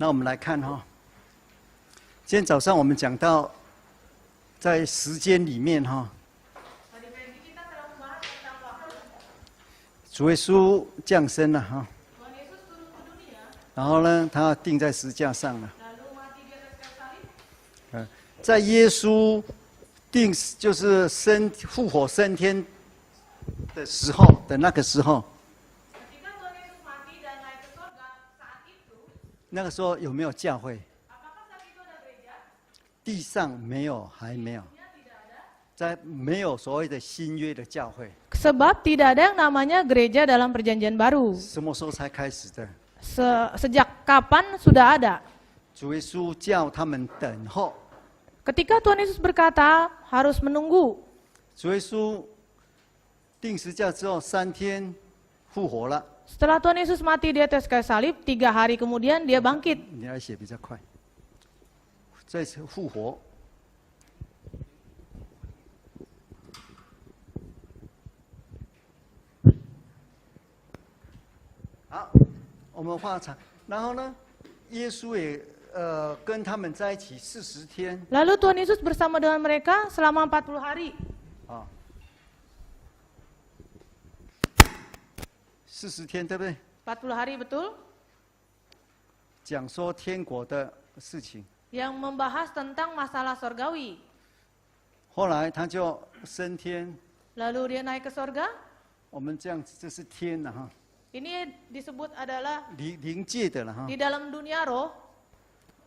那我们来看哈，今天早上我们讲到，在时间里面哈，主耶稣降生了哈，然后呢，他钉在十字架上了。在耶稣就是复活升天的时候的那个时候，那个时候有没有教会？地上没有，还没有，在没有所谓的新约的教会。Sebab tidak ada yang namanya gereja dalam perjanjian baru. 什么时候才开始的？ Sejak kapan sudah ada? 主耶稣叫他们等候。 Ketika Tuhan Yesus berkata harus menunggu. 主耶稣钉十字架之后3天复活了。 Setelah Tuhan Yesus mati di atas kayu salib, 3 hari kemudian dia bangkit. 你来写比较快。再次复活。好，我们画长，然后呢，耶稣也跟他们在一起40天。 Lalu Tuhan Yesus bersama dengan mereka selama 40 hari. 啊，40天对不对？ 40 hari betul? 讲说天国的事情。 Yang membahas tentang masalah sorgawi. 后来他就升天。 Lalu dia naik ke sorga. 我们这样子，这是天了哈。 Ini disebut adalah 灵界的了哈。 di dalam dunia roh.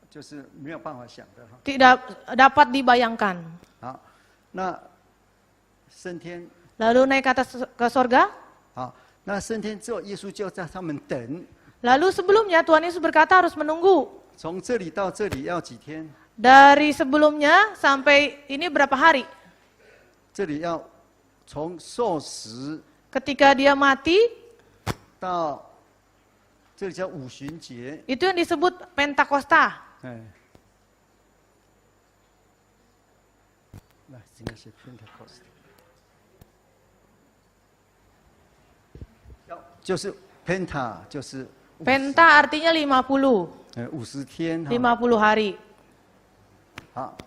就是没有办法想的哈。 Tidak dapat dibayangkan. 好，那升天。 Lalu naik ke atas ke sorga. 好，那升天之后，耶稣就叫他们等。 Lalu sebelumnya Tuhan Yesus berkata harus menunggu. 从这里到这里要几天？ Dari sebelumnya sampai ini berapa hari? 这里要从受死 Ketika dia mati, 到这里叫五旬节。 itu yang disebut Pentakosta. 哎，来，应该是 Pentecost。就是 Penta， 就是 Penta artinya 50. 50天哈。 50 hari. 好，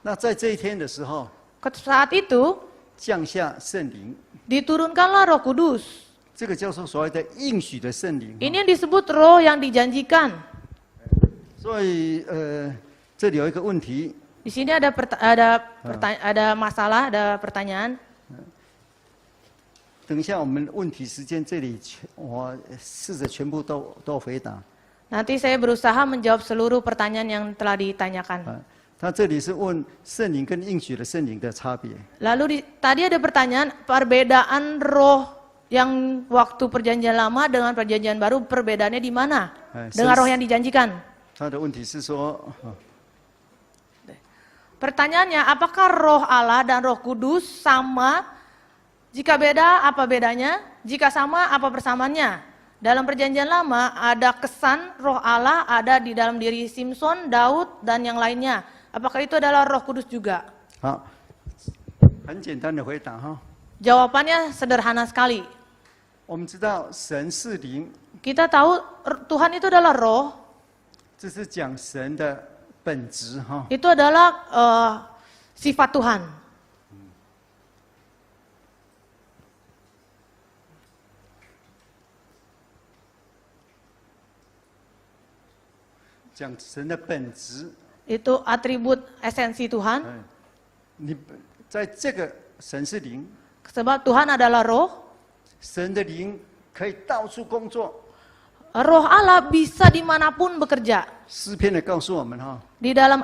那在这一天的时候， Saat itu 降下圣灵， diturunkanlah Roh Kudus. 这个叫做所谓的应许的圣灵。 Ini yang disebut roh yang dijanjikan. 所以这里有一个问题。 Di sini ada masalah, ada pertanyaan. 等一下我们问题时间这里，我试着全部都回答。 Nanti saya berusaha menjawab seluruh pertanyaan yang telah ditanyakan. 他这里是问圣灵跟应许的圣灵的差别。 Lalu tadi ada pertanyaan perbedaan roh yang waktu perjanjian lama dengan perjanjian baru, perbedaannya di mana? Dengan roh yang dijanjikan. 他的问题是说， Pertanyaannya, apakah roh Allah dan roh kudus sama? Jika beda, apa bedanya? Jika sama, apa persamaannya? Dalam perjanjian lama ada kesan roh Allah ada di dalam diri Simson, Daud, dan yang lainnya. Apakah itu adalah roh kudus juga? 好，很简单的回答哈。 Jawabannya sederhana sekali. 我们知道神是灵， Kita tahu Tuhan itu adalah roh. 这是讲神的本质哈。 Itu adalah sifat Tuhan. 讲神的本质。 Itu atribut esensi Tuhan. 你在这个神是灵， Sebab Tuhan adalah roh. 神的灵可以到处工作。 Roh Allah bisa dimanapun bekerja. 诗篇也告诉我们哈， Di dalam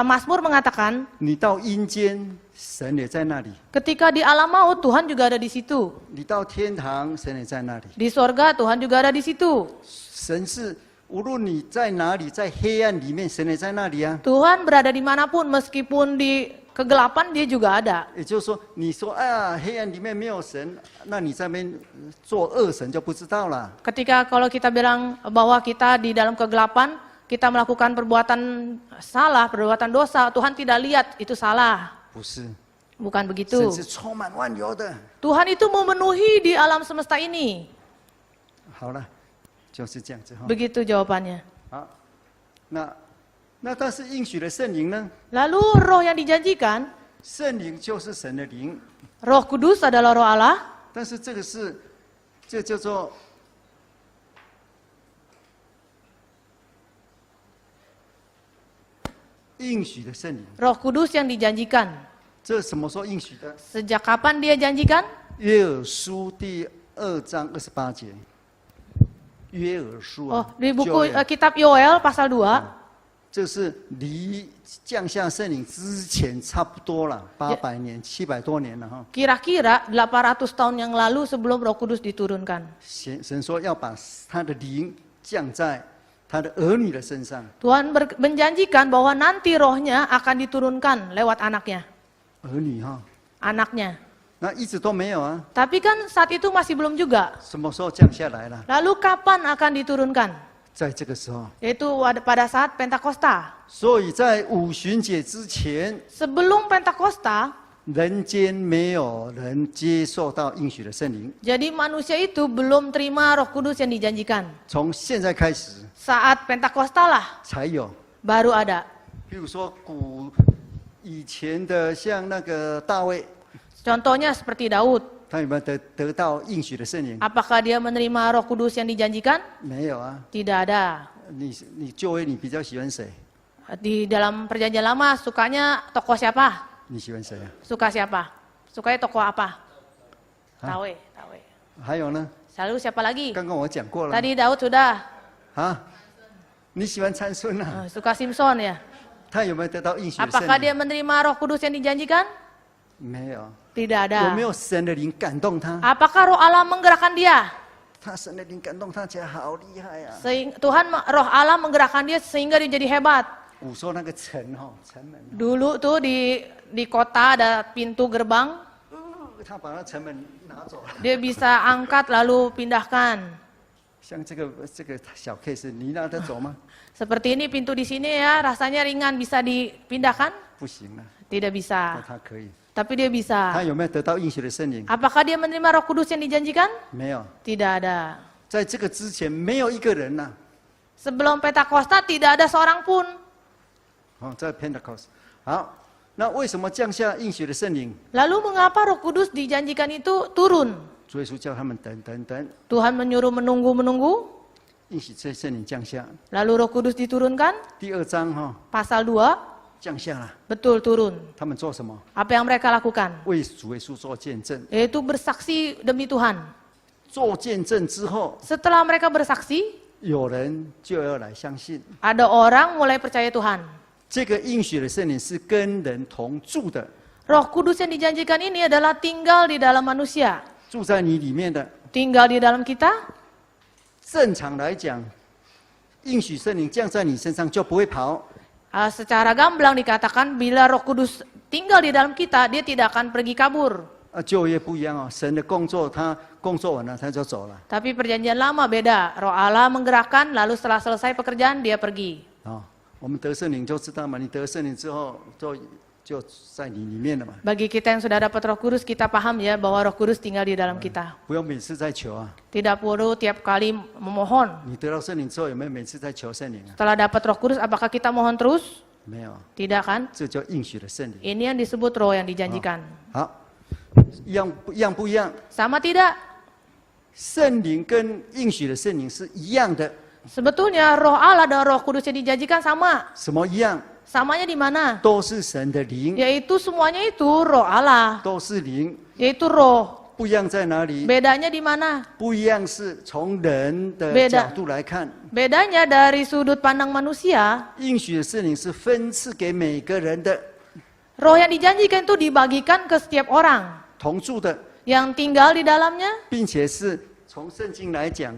Mazmur mengatakan, 你到阴间，神也在那里； ketika di alam maut Tuhan juga ada di situ. 你到天堂，神也在那里。 Di sorga Tuhan juga ada di situ. 神是无论你在哪里，在黑暗里面，神也在那里啊。 Tuhan berada dimanapun, meskipun di kegelapan dia juga ada. 也就是说，你说啊，黑暗里面没有神，那你在那边做恶神就不知道了。 Ketika kalau kita bilang bahwa kita di dalam kegelapan, kita melakukan perbuatan salah, perbuatan dosa, Tuhan tidak lihat, itu salah. 不是， Bukan begitu. 神是充满万有的。 Tuhan itu memenuhi di alam semesta ini. 好了，就是这样子哈。 Begitu jawabannya. 好，那但是应许的圣灵呢？ Lalu roh yang dijanjikan, 圣灵就是神的灵， Roh Kudus adalah roh Allah, 但是这叫做应许的圣灵。 Roh Kudus yang dijanjikan. 这什么时候应许的？ Sejak kapan dia janjikan? 约珥书第2章28节。约珥书 Oh, 啊， di buku Joel kitab Yoel pasal 2. 这是离降下圣灵之前差不多了，800年、700多年了哈。 Kira-kira 800 tahun yang lalu sebelum Roh Kudus diturunkan. 神说要把他的灵降在他的儿女的身上， Tuhan menjanjikan bahwa nanti rohnya akan diturunkan lewat anaknya. 儿女哈， Anaknya. 那一直都没有啊， Tapi kan saat itu masih belum juga. 什么时候降下来了？ Lalu kapan akan diturunkan? 在这个时候， Yaitu pada saat Pentakosta. 所以在五旬节之前， Sebelum Pentakosta, 人间没有人接受到应许的圣灵。 jadi manusia itu belum terima Roh Kudus yang dijanjikan. 从现在开始 Saat Pentakosta lah 才有。 baru ada. 譬如说以前的像那个大卫， Contohnya seperti Daud. 他有没有得到应许的圣灵？ Apakah dia menerima Roh Kudus yang dijanjikan? 没有啊。 Tidak ada. 你就为你比较喜欢谁？ Di dalam perjanjian lama sukanya tokoh siapa? 你喜欢谁啊？ Suka siapa? Sukanya tokoh apa? Hah? Tawe. 还有呢？ Lalu siapa lagi? 刚刚我讲过了。 Tadi Daud sudah. 啊，你喜欢参孙啊？ Suka Simpson ya. 他有没有得到应许的圣 Apakah 灵？ dia menerima Roh Kudus yang dijanjikan? 没有。 Tidak 有 ada. 没有神的灵感动他？ Apakah Roh Allah menggerakkan dia? 他神的灵感动他，起来好厉害呀、啊！ Tuhan Roh Allah menggerakkan dia sehingga dia jadi hebat. 我说那个城城门， Dulu tuh di kota ada pintu gerbang, 他把那城门拿走了。 dia bisa angkat lalu pindahkan. 像这个小 case， 你拿得走吗？ Seperti ini pintu di sini ya, rasanya ringan bisa dipindahkan? 不行了， Tidak 那 bisa. 他可以。 Tapi dia 他 bisa. 有没有得到应许的圣灵？ Apakah dia menerima Roh Kudus yang dijanjikan? 没有， Tidak ada. 在这个之前没有一个人呐、 Sebelum Pentakosta tidak ada seorang pun. 在 Pentecost。好，那为什么降下应许的圣灵？ Lalu mengapa Roh Kudus dijanjikan itu turun? 主耶稣叫他们等。 Tuhan menyuruh menunggu, 应许这圣灵降下， lalu Roh Kudus diturunkan. 第2章Pasal 2, 降下了。 betul turun. 他们做什么？ Apa yang mereka lakukan? 为主耶稣做见证。 Yaitu bersaksi demi Tuhan. 做见证之后， Setelah mereka bersaksi, 有人就要来相信。 ada orang mulai percaya Tuhan. 这个应许的圣灵是跟人同住的， Roh Kudus yang dijanjikan ini adalah tinggal di dalam manusia. 住在你里面的。 Tinggal di dalam kita. 正常来讲，应许圣灵降在你身上就不会跑。 Secara gamblang dikatakan bila Roh Kudus tinggal di dalam kita, dia tidak akan pergi kabur. 就业不一样哦，神的工作他工作完了他就走了。 Tapi perjanjian lama beda. Roh Allah menggerakkan, lalu setelah selesai pekerjaan dia pergi. 我们得圣灵就知道嘛，你得圣灵之后就在你里面了嘛， Bagi kita yang sudah dapat Roh Kudus, kita paham ya bahwa Roh Kudus tinggal di dalam kita. 不用每次在求啊。 Tidak perlu tiap kali memohon. 你得到圣灵之后有没有每次在求圣灵啊？ Setelah dapat Roh Kudus, apakah kita mohon terus? 没有， Tidak kan? 这叫应许的圣灵。 Ini yang disebut roh yang dijanjikan. 好，一样不一样？ Sama tidak? 圣灵跟应许的圣灵是一样的。 Sebetulnya roh Allah dan Roh Kudus yang dijanjikan sama. 什么一样？ Samanya di mana? 都是神的灵， Yaitu semuanya itu roh Allah. 都是灵。 Yaitu roh. 不一样在哪里？ Bedanya di mana? 不一样是从人的 Beda 角度来看， Bedanya dari sudut pandang manusia. 应许的圣灵是分赐给每个人的， Roh yang dijanjikan itu dibagikan ke setiap orang. 同住的， Yang tinggal di dalamnya. 并且是从圣经来讲，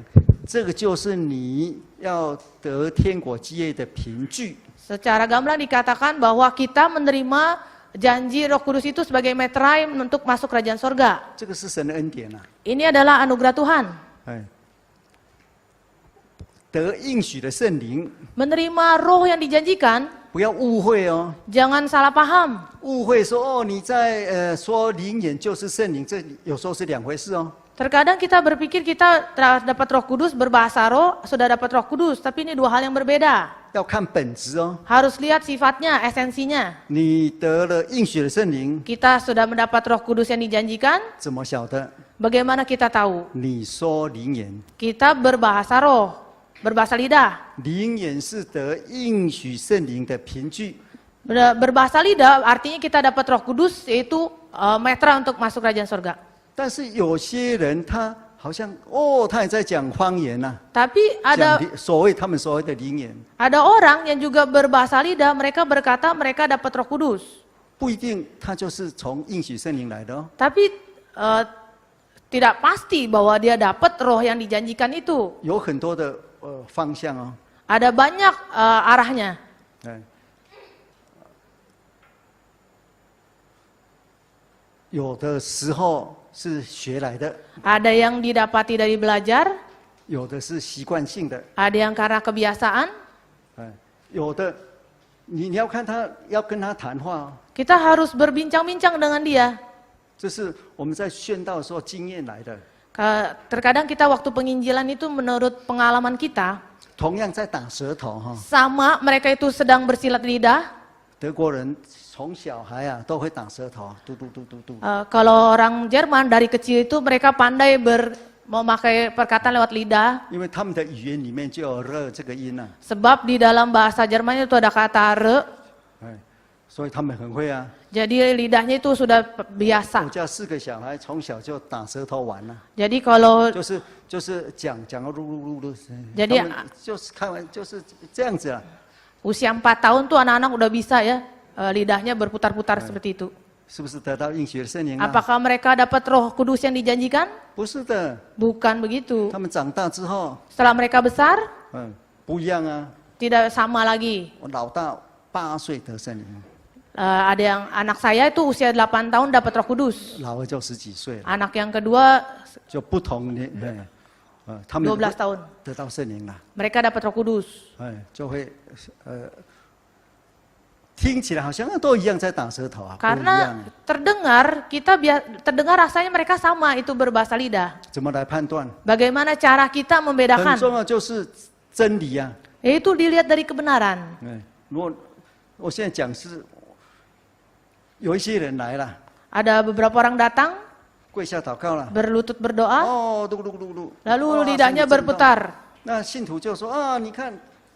这个就是你要得天国基业的凭据。 Secara gamblang dikatakan bahwa kita menerima janji Roh Kudus itu sebagai meterai untuk masuk kerajaan sorga. 这个是神的恩典啊！ Ini adalah anugerah Tuhan. 哎，得应许的圣灵， Menerima roh yang dijanjikan, 不要误会哦， jangan salah paham. 误会说哦，你在说灵眼就是圣灵，这有时候是两回事哦。Terkadang kita berpikir kita dapat Roh Kudus, berbahasa roh, sudah dapat Roh Kudus, tapi ini dua hal yang berbeda. 要看本质哦。 Harus lihat sifatnya, esensinya. 你得了应许的圣灵， Kita sudah mendapat Roh Kudus yang dijanjikan, 怎么晓得？ bagaimana kita tahu? 你说灵言， Kita berbahasa roh, berbahasa lidah. 灵言是得应许圣灵的凭据。 Berbahasa lidah artinya kita dapat Roh Kudus, yaitu metra untuk masuk kerajaan surga. 但是有些人他好像他也在讲方言呐、 Tapi 讲 ada 他们所谓的灵言， orang yang juga berbahasa lidah, mereka berkata mereka dapat Roh Kudus. 不一定他就是从应许圣灵来的哦。 Tapi tidak pasti bahwa dia dapat roh yang dijanjikan itu. 有很多的方向哦。 Ada banyak arahnya. 哎，有的时候是学来的， Ada yang didapati dari belajar, 有的是习惯性的， ada yang karena kebiasaan. 哎，有的你要看他要跟他谈话哦， Kita harus berbincang-bincang dengan dia. 这是我们在宣道的时候经验来的。 Terkadang kita waktu penginjilan itu menurut pengalaman kita, 同样在打舌头哈， sama mereka itu sedang bersilat lidah. 德国人从小孩啊都会打舌头，嘟嘟嘟嘟嘟。 Kalau orang Jerman dari kecil itu mereka pandai memakai perkataan lewat lidah. 因为他们的语言里面就有热这个音啊， Sebab di dalam bahasa Jerman itu ada kata re, 哎，所以他们很会啊。 jadi lidahnya itu sudah 我 biasa. 家4个小孩从小就打舌头玩了、 Jadi kalau 就是讲到噜噜噜噜， Jadi 他们就是看完就是这样子啊。 usia 4 tahun tuh anak-anak udah bisa ya lidahnya berputar-putar seperti itu. 是不是得到应许的圣灵啊？ Apakah mereka dapat Roh Kudus yang dijanjikan? 不是的， Bukan begitu. 他们长大之后， Setelah mereka besar, 不一样啊。 tidak sama lagi. 我老大8岁得圣灵， Ada yang anak saya itu usia 8 tahun dapat Roh Kudus. 老二就10几岁了， Anak yang kedua 就不同年，他们 12 tahun. 得到圣灵了， Mereka dapat Roh Kudus. 就会听起来好像都一样在打舌头啊，不一样 Karena。terdengar rasanya mereka sama itu berbahasa lidah. 怎么来判断？ Bagaimana cara kita 很 membedakan? 重要就是真理啊。 Yaitu dilihat dari kebenaran. 如果我现在讲是，有一些人来了， Ada beberapa orang datang 跪下祷告了， berlutut berdoa, 嘟噜噜噜， lalu lidahnya berputar. 那信徒就说啊，你看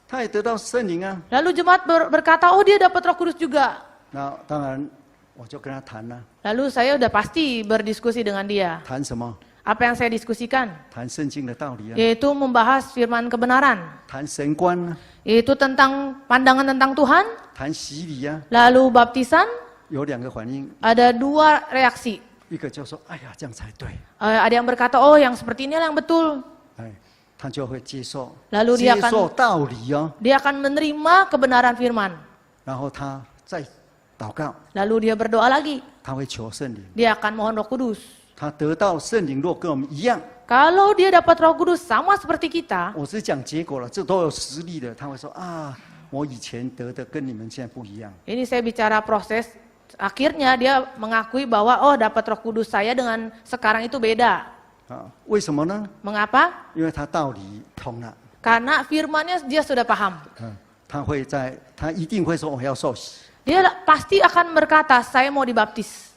他也得到圣灵啊。 Lalu jemaat berkata, oh dia dapat Roh Kudus juga. 那当然我就跟他谈了， Lalu saya udah pasti berdiskusi dengan dia. 谈什么？ Apa yang saya diskusikan? 谈圣经的道理啊， Yaitu membahas firman kebenaran. 谈神观啊， Yaitu tentang pandangan tentang Tuhan, 谈洗礼啊。 lalu baptisan. 有2个反应， Ada 2 reaksi. 一个就说，哎呀，这样才对， Ada yang berkata, oh yang seperti inilah yang betul. 哎，他就会接受， Lalu 接 dia 受 akan 道理哦， dia akan menerima kebenaran firman. 然后他再祷告， Lalu dia berdoa lagi. 他会求圣灵， Dia akan mohon Roh Kudus. 他得到圣灵若跟我们一样。 Kalau dia dapat Roh Kudus sama seperti kita, 我只讲结果了，这都有实例的。他会说啊，我以前得的跟你们现在不一样。 ini saya bicara proses. Akhirnya dia mengakui bahwa oh dapat Roh Kudus saya dengan sekarang itu beda. 啊，为什么呢？ Mengapa? 因为他道理通了， Karena firmannya dia sudah paham. 他一定会说我要受洗， Dia pasti akan berkata, saya mau dibaptis.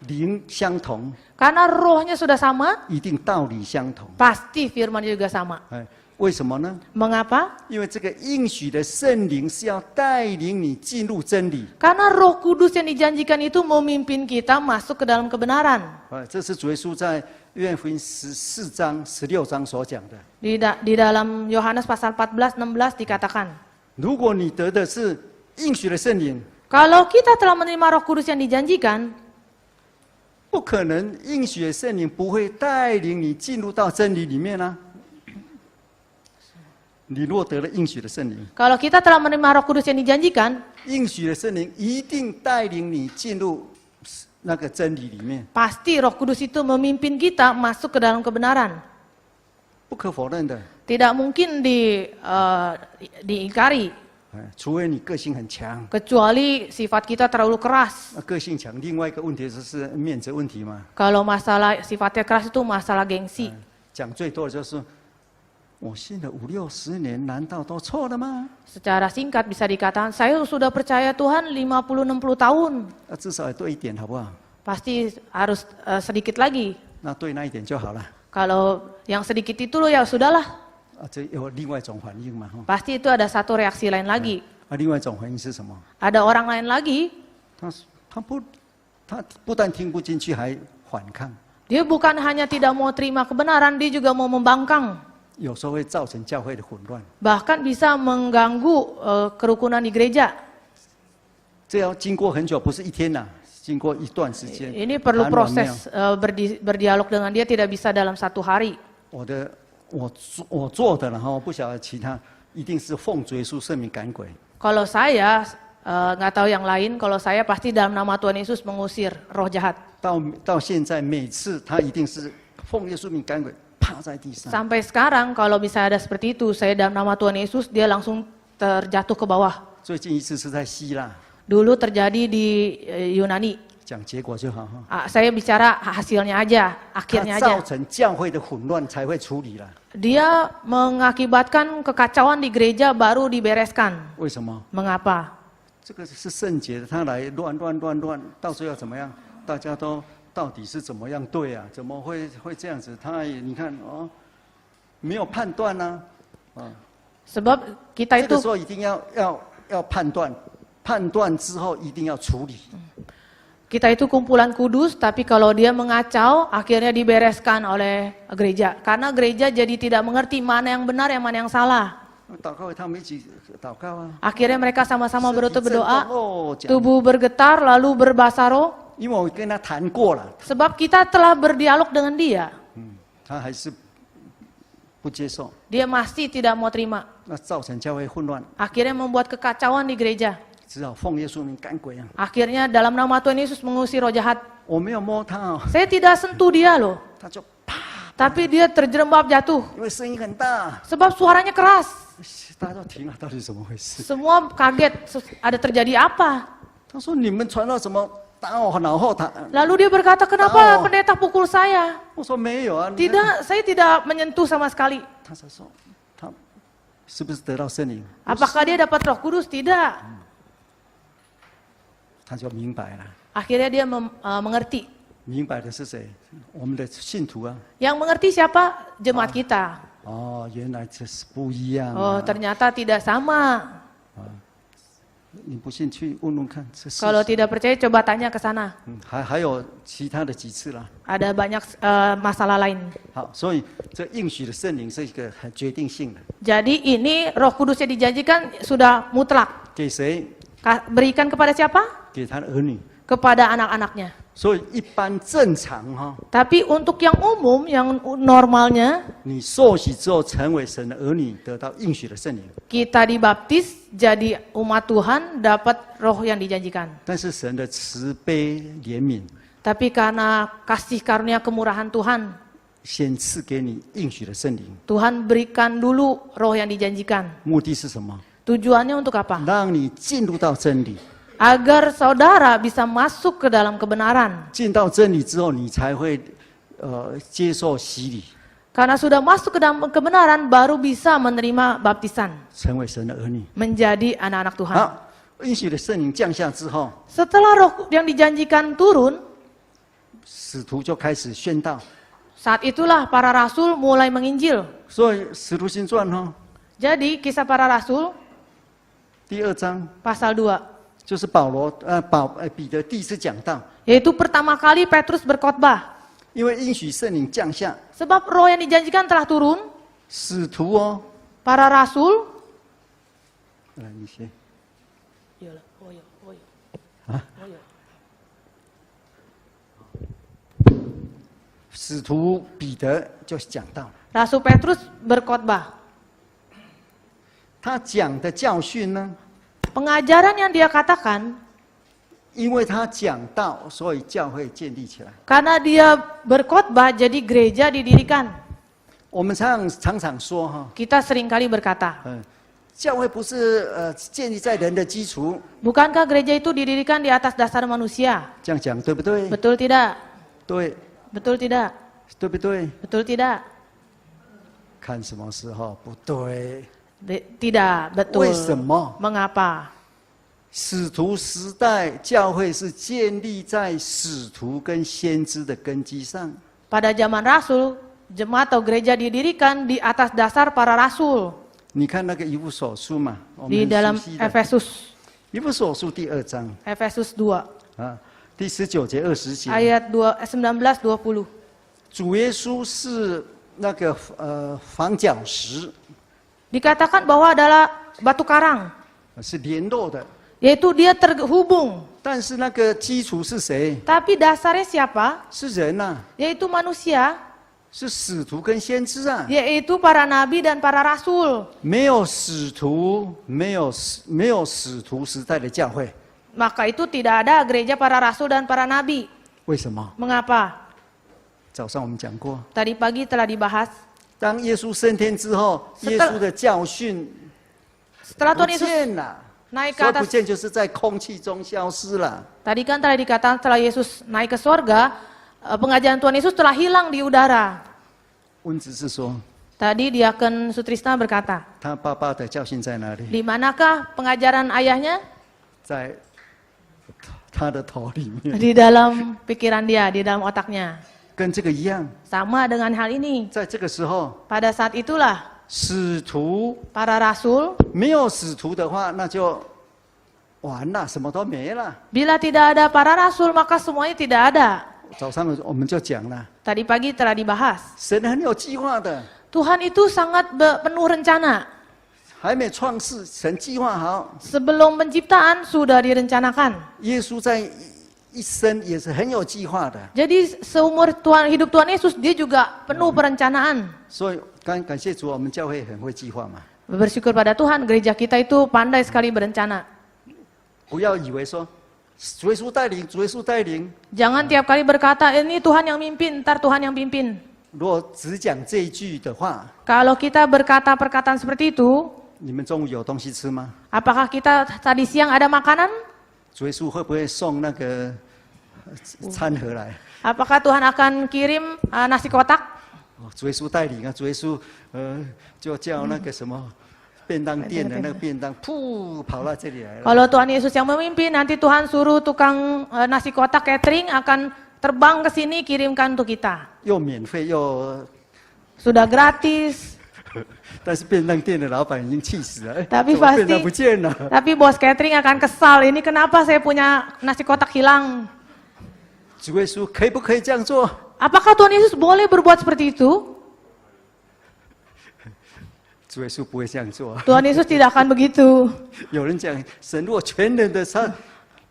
灵相同， Karena rohnya sudah sama, 一定道理相同。 pasti firmannya juga sama. 哎，为什么呢？ Mengapa? 因为这个应许的圣灵是要带领你进入真理。 Karena Roh Kudus yang dijanjikan itu memimpin kita masuk ke dalam kebenaran. 这是主耶稣在约翰福音14章、16章所讲的。 Di dalam Yohanes pasal 14-16 dikatakan, 如果你得的是应许的圣灵， kalau kita telah menerima Roh Kudus yang dijanjikan, 不可能应许的圣灵不会带领你进入到真理里面啊。你若得了应许的圣灵， kalau kita telah menerima Roh Kudus yang dijanjikan, 应许的圣灵一定带领你进入那个真理里面， pasti Roh Kudus itu memimpin kita masuk ke dalam kebenaran. 不可否认的。 Tidak mungkin diingkari. 除非你个性很强， kecuali sifat kita terlalu keras. 个性强，另外一个问题就是面子问题嘛。 Kalau masalah sifatnya keras itu masalah gengsi. 讲最多的就是，我信了50-60年，难道都错了吗？ Secara singkat bisa dikatakan, saya sudah percaya Tuhan 50-60 tahun. 至少也对一点好不好？ Pasti harus sedikit lagi. 那对那一点就好了。 Kalau yang sedikit itu loh ya sudahlah. 这有另外一种反应嘛？ Pasti itu ada satu reaksi lain lagi. 另外一种反应是什么？ Ada orang lain lagi, 他不但听不进去，还反抗。 dia bukan hanya tidak mau terima kebenaran, dia juga mau membangkang. 有时候会造成教会的混乱。 Bahkan bisa mengganggu kerukunan di gereja. 这要经过很久，不是一天呐、经过一段时间。 Ini perlu proses berdialog dengan dia, tidak bisa dalam satu hari. 我做的，然后不晓得其他，一定是奉主耶稣圣名赶鬼。 Kalau saya nggak tahu yang lain, kalau saya pasti dalam nama Tuhan Yesus mengusir roh jahat. 到现在，每次他一定是奉耶稣名赶鬼，趴在地上。 Sampai sekarang kalau bisa ada seperti itu, saya dalam nama Tuhan Yesus, dia langsung terjatuh ke bawah. 最近一次是在希腊， Dulu terjadi di Yunani. 讲结果就好哈。 Saya bicara hasilnya aja, 它 akhirnya 造 aja. 成教会的混乱才会处理了。 Dia mengakibatkan kekacauan di gereja baru dibereskan. 为什么？ Mengapa? 这个是圣洁的，他来乱，到时候要怎么样？大家都到底是怎么样对啊？怎么会这样子？他也你看哦，没有判断呢、啊。 Sebab kita 这个 itu 时候一定要判断，判断之后一定要处理。 Kita itu kumpulan kudus, tapi kalau dia mengacau, akhirnya dibereskan oleh gereja. Karena gereja jadi tidak mengerti mana yang benar, yang mana yang salah. 祷告，他们一起祷告啊。 Akhirnya mereka sama-sama berdoa 哦，讲 tubuh bergetar, lalu berbahasa roh. 因为我跟他谈过了， Sebab kita telah berdialog dengan dia. 他还是不接受， Dia masih tidak mau terima. 那造成教会混乱， Akhirnya membuat kekacauan di gereja. 只好奉耶稣名赶鬼啊。 Akhirnya dalam nama Tuhan Yesus mengusir roh jahat. 我没有摸他哦， Saya tidak sentuh dia loh. 他就啪， Tapi dia terjerembab jatuh. 因为声音很大， Sebab suaranya keras. 大家都停了，到底怎么回事？ Semua kaget, ada terjadi apa? 他说你们传到什么打我脑后打？ Lalu dia berkata, kenapa pendeta pukul saya? 我说没有啊，你 Tidak, saya tidak menyentuh sama sekali. 他才说他是不是得到圣灵？ Apakah dia dapat roh kudus? Tidak. 他就明白了， Akhirnya dia mengerti. 明白的是谁？我们的信徒啊。 Yang mengerti siapa? Jemaat kita. 哦，原来这是不一样、 Oh, 啊。 ternyata tidak sama. 你不信去问问看，这是。 Kalau tidak percaya, coba tanya ke sana. 还有其他的几次啦。 Ada banyak masalah lain. 好，所以这应许的圣灵是一个很决定性的。 Jadi ini roh kudus yang dijanjikan sudah mutlak. 给谁？ Berikan kepada siapa? 给他的儿女。 Kepada anak-anaknya. 所以一般正常哈、Tapi untuk yang umum, yang normalnya, 你受洗之后成为神的儿女，得到应许的圣灵。 kita dibaptis jadi umat Tuhan, dapat roh yang dijanjikan. 但是神的慈悲怜悯， Tapi karena kasih karunia kemurahan Tuhan, 先赐给你应许的圣灵， Tuhan berikan dulu roh yang dijanjikan. 目的是什么？ Tujuannya untuk apa? 让你进入到真理。 Agar saudara bisa masuk ke dalam kebenaran. 进到真理之后，你才会接受洗礼， Karena sudah masuk ke dalam kebenaran, baru bisa menerima baptisan. 成为神的儿女。 Menjadi anak-anak Tuhan. 好，应许的圣灵降下之后， Setelah roh yang dijanjikan turun, 使徒就开始宣道。 saat itulah para rasul mulai menginjil. 所以《使徒行传》哈， Jadi kisah para rasul 第2章 pasal 2. 就是彼得第一次讲道， Yaitu pertama kali Petrus berkhotbah. 因为应许圣灵降下， Sebab roh yang dijanjikan telah turun, 使徒哦， para rasul 来你先，使徒彼得就讲道， Rasul Petrus berkhotbah. 他讲的教训呢， Pengajaran yang dia katakan, 因为他讲道，所以教会建立起来。 karena dia berkhotbah, jadi gereja didirikan. 我们常常说哈， Kita seringkali berkata, 教会不是建立在人的基础， Bukankah gereja itu didirikan di atas dasar manusia? 这样讲对不对？ Betul tidak? 对， Betul tidak? 对不对？ Betul tidak? 看什么时候不对？ Tidak, betul. 为什么？ Mengapa? 使徒时代教会是建立在使徒跟先知的根基上。 Pada zaman Rasul, jemaat atau gereja didirikan di atas dasar para rasul. 你看那个以弗所书嘛，我们 Di 很 dalam 熟悉的 Efesus, 以弗所书第2章 Efesus 2, 啊，第19节、20节， ayat 19-20. 主耶稣是那个房角石， Dikatakan bahwa adalah batu karang, 是联络的， yaitu dia terhubung. 但是那个基础是谁？ Tapi dasarnya siapa? 是人呐、 Yaitu manusia, 是使徒跟先知啊。 yaitu para nabi dan para rasul. 没有使徒，没有使徒时代的教会， Maka itu tidak ada gereja para rasul dan para nabi. 为什么？ Mengapa? 早上我们讲过， Tadi pagi telah dibahas. 当耶稣升天之后，耶稣的教训 Setelah 不 Tuhan Yesus 见了， naik ke 所以不 atas, 见就是在空气中消失了。 tadi kan telah dikatakan setelah Yesus naik ke sorga, pengajaran Tuhan Yesus telah hilang di udara. 温子是说， Tadi Diaken Sutrisna berkata, 他爸爸的教训在哪里？ di manakah pengajaran ayahnya? 在他的头里面， Di dalam pikiran dia, di dalam otaknya. 跟这个一样。 Sama dengan hal ini. 在这个时候， Pada saat itulah 使徒 para rasul, 没有使徒的话，那就完了，什么都没了。 bila tidak ada para rasul maka semuanya tidak ada. 早上我们就讲了， Tadi pagi telah dibahas. 神很有计划的， Tuhan itu sangat penuh rencana. 还没创世，神计划好。 Sebelum penciptaan sudah direncanakan. 耶稣在一生也是很有计划的， Jadi seumur hidup Tuhan Yesus dia juga penuh perencanaan. 所以感谢主，我们教会很会计划嘛。 Bersyukur pada Tuhan, gereja kita itu pandai sekali berencana. 不要以为说主耶稣带领，主耶稣带领。 Jangan tiap kali berkata, ini Tuhan yang mimpin, ntar Tuhan yang pimpin. 如果只讲这一句的话， Kalau kita berkata perkataan seperti itu, 你们中午有东西吃吗？ apakah kita tadi siang ada makanan? 主耶稣会不会送那个餐盒来？ Apakah Tuhan akan kirim nasi kotak? 主耶稣带领啊，主耶稣就叫那个什么便当店的那个便当，噗跑到这里来了。 Kalau Tuhan Yesus yang memimpin, nanti Tuhan suruh tukang nasi kotak catering akan terbang ke sini kirimkan untuk kita. 又免费又， Sudah gratis. 但是便当店的老板已经气死了，哎 Tapi 怎么便当 pasti 不见了。 Tapi bos catering akan kesal, ini kenapa saya punya nasi kotak hilang? 主耶稣可以不可以这样做？ Apakah Tuhan Yesus boleh berbuat seperti itu? 主耶稣不会这样做。 Tuhan Yesus tidak akan begitu. 有人讲，神如果全能的他，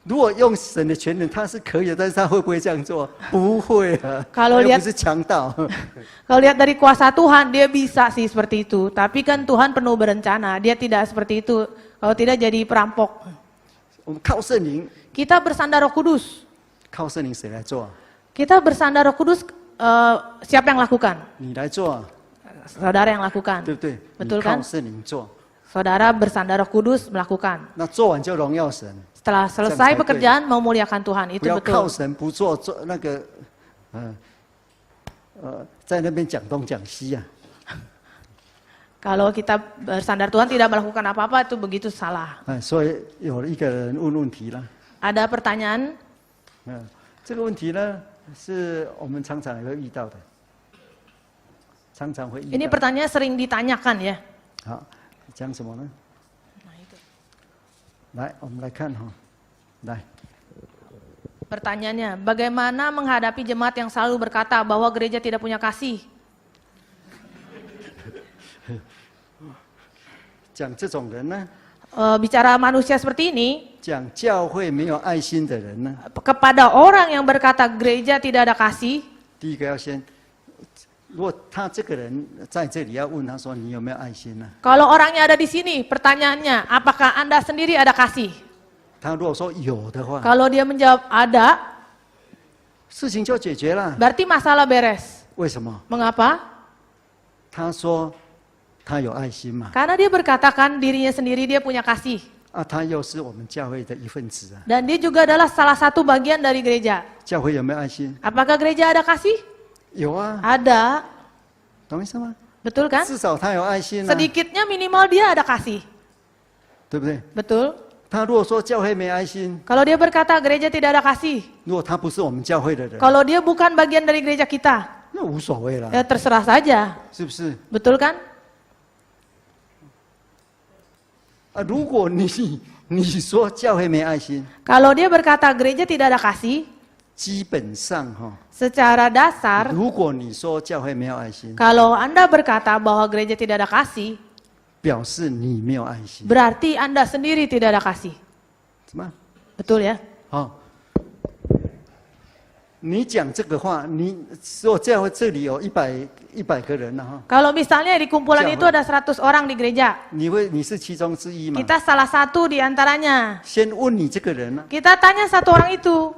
如果用神的全能，他是可以的，但是他会不会这样做？不会啊， Kalau 他又 lihat 不是强盗。 Kalau lihat dari kuasa Tuhan, dia bisa sih seperti itu. Tapi kan Tuhan penuh berencana, dia tidak seperti itu. Kalau tidak jadi perampok. 我们靠圣灵， Kita bersandar Roh Kudus. 靠圣灵谁来做？ Kita bersandar Roh Kudus, siapa yang lakukan? 你来做啊， Saudara yang lakukan. 对不对？ Betul 你靠 kan? 圣灵做， Saudara bersandar Roh Kudus melakukan. 那做完就荣耀神。 Setelah selesai pekerjaan memuliakan Tuhan, 不 itu 要靠 betul. 神不做，做那个，在那边讲东讲西啊。 Kalau kita bersandar Tuhan tidak melakukan apa-apa, itu begitu salah. 所以有一个人问题了， Ada pertanyaan, 这个问题呢，是我们常常也会遇到的，常常会遇 ini 到。 pertanyaan sering ditanyakan ya. 好，讲什么呢？来，我们来看哈，来， Pertanyaannya, bagaimana menghadapi jemaat yang selalu berkata bahwa gereja tidak punya kasih? 讲这种人呢， Bicara manusia seperti ini, 讲教会没有爱心的人呢， kepada orang yang berkata gereja tidak ada kasih, 第一个要先，如果他这个人在这里要问他说你有没有爱心呢？ kalau orangnya ada di sini, pertanyaannya, apakah Anda sendiri ada kasih? 他如果说有的话， Kalau dia menjawab ada, 事情就解决了。 berarti masalah beres. 为什么？ Mengapa? 他说他有爱心嘛， Karena dia berkatakan dirinya sendiri dia punya kasih. 他又是我们教会的一份子啊。 Dan dia juga adalah salah satu bagian dari gereja. 教会有没有爱心？ Apakah gereja ada kasih? 有啊， Ada. 懂意思吗？ Betul kan? 至少他有爱心啊， Sedikitnya minimal dia ada kasih. 对不对？ Betul? 他如果说教会没爱心， Kalau dia berkata gereja tidak ada kasih. 如果他不是我们教会的人， Kalau dia bukan bagian dari gereja kita. 那无所谓了， Ya terserah saja. 是不是？ Betul kan? 如果你说教会没爱心， Kalau dia berkata gereja tidak ada kasih, 基本上secara dasar 如果你说教会没有爱心， kalau Anda berkata bahwa gereja tidak ada kasih, 表示你没有爱心， berarti Anda sendiri tidak ada kasih. 什么？ Betul ya? 你讲这个话，你说教会这里有100个人了 Kalau misalnya di kumpulan itu ada 100 orang di gereja, 你是其中之一嘛？ kita salah satu di antaranya. 先问你这个人呢， Kita tanya satu orang itu,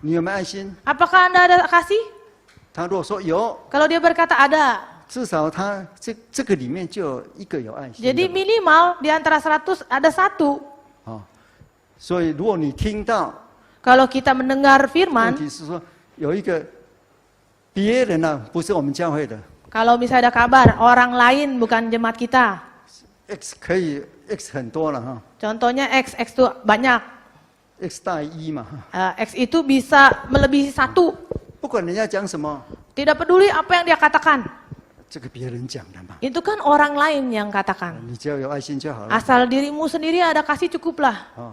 你有没有爱心？ apakah Anda ada kasih? 他如果说有， Kalau dia berkata ada, 至少他这个里面就有一个有爱心的。 jadi minimal di antara 100 ada satu. 所以如果你听到， Kalau kita mendengar 问 firman, 题是说有一个别人啊，不是我们教会的 kalau misalnya ada kabar orang lain bukan jemaat kita, X 可以 X 很多了 contohnya X itu banyak, X 大于1嘛 X itu bisa melebihi satu. 不管人家讲什么， Tidak peduli apa yang dia katakan, 这个别人讲的嘛， itu kan orang lain yang katakan. 你只要有爱心就好了 Asal dirimu sendiri ada kasih cukuplah.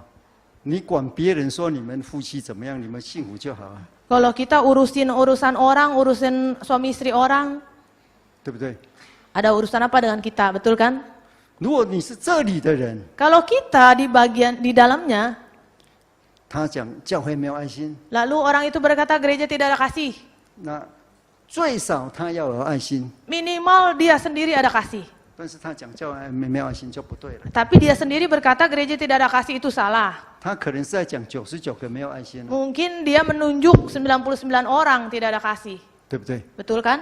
你管别人说你们夫妻怎么样，你们幸福就好了， Kalau kita urusin urusan orang, urusin suami istri orang, 对不对？ ada urusan apa dengan kita, betul kan? 如果你是这里的人， Kalau kita di dalamnya, 他讲教会没有爱心， lalu orang itu berkata gereja tidak ada kasih, 那最少他要有爱心， minimal dia sendiri ada kasih. 但是他讲教会没有爱心就不对了， Tapi dia sendiri berkata gereja tidak ada kasih itu salah. 他可能是在讲99个没有爱心了， Mungkin dia menunjuk 99 orang tidak ada kasih, 对不对？ betul kan?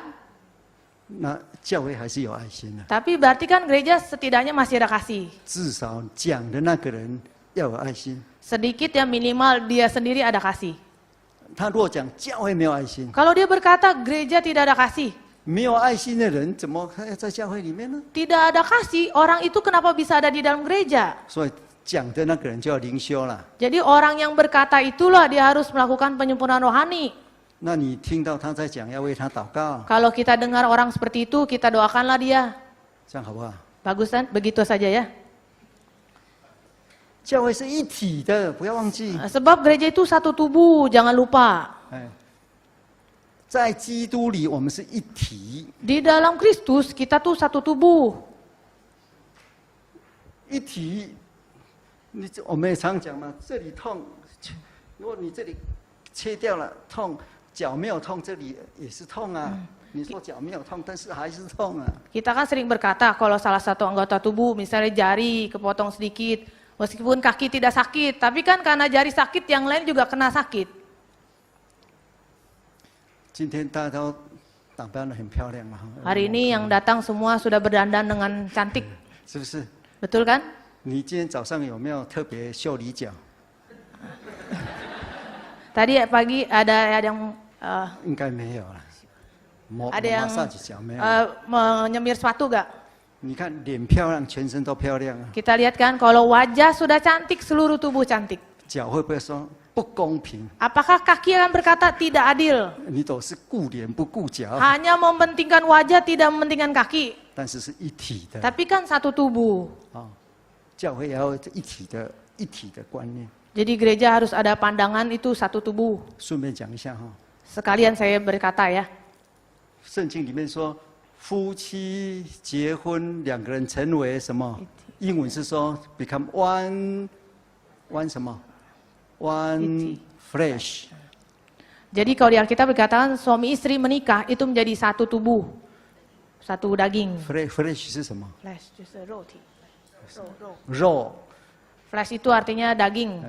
那教会还是有爱心的， Tapi berarti kan gereja setidaknya masih ada kasih. 至少讲的那个人要有爱心。 Sedikit ya minimal dia sendiri ada kasih. 他如果讲教会没有爱心， Kalau dia berkata gereja tidak ada kasih, 没有爱心的人怎么还要在教会里面呢？ tidak ada kasih, orang itu kenapa bisa ada di dalam gereja? 所以讲的那个人就要灵修了。 Jadi orang yang berkata itulah dia harus melakukan penyempurnaan rohani. 那你听到他在讲，要为他祷告， Kalau kita dengar orang seperti itu, kita doakanlah dia. 这样好不好？ Bagus kan? Begitu saja ya. 教会是一体的，不要忘记。 Sebab gereja itu satu tubuh, jangan lupa. 在基督里，我们是一体。 Di dalam Kristus kita tuh satu tubuh. 一体，我们也常讲嘛，这里痛，如果你这里切掉了痛，脚没有痛，这里也是痛啊。你说脚没有痛，但是还是痛啊。 Kita kan sering berkata kalau salah satu anggota tubuh, misalnya jari kepotong sedikit, meskipun kaki tidak sakit, tapi kan karena jari sakit, yang lain juga kena sakit. 今天大家都打扮得很漂亮嘛， Hari ini yang datang semua sudah berdandan dengan cantik, 是不是？ betul kan? 你今天早上有没有特别修理脚？ Tadi pagi ada yang 应该没有了。ada yang 马上就脚没有。 menyemir sepatu gak? 你看脸漂亮，全身都漂亮啊， Kita lihat kan kalau wajah sudah cantik, seluruh tubuh cantik. 脚会不会说不公平？ Apakah kaki akan berkata tidak adil? 你都是顾脸不顾脚， Hanya mementingkan wajah, tidak mementingkan kaki. 但是是一体的。 Tapi kan satu tubuh. 教会也要有一体的观念。 Jadi gereja harus ada pandangan itu satu tubuh. 顺便讲一下哈， Sekalian saya berkata ya. 圣经里面说，夫妻结婚两个人成为什么？英文是说 become one 什么 ？one flesh。 Jadi kalau di Alkitab berkatakan suami istri menikah itu menjadi satu tubuh, satu daging. flesh 是什么？ Flesh 就是肉体，肉。肉。 Flesh itu artinya daging.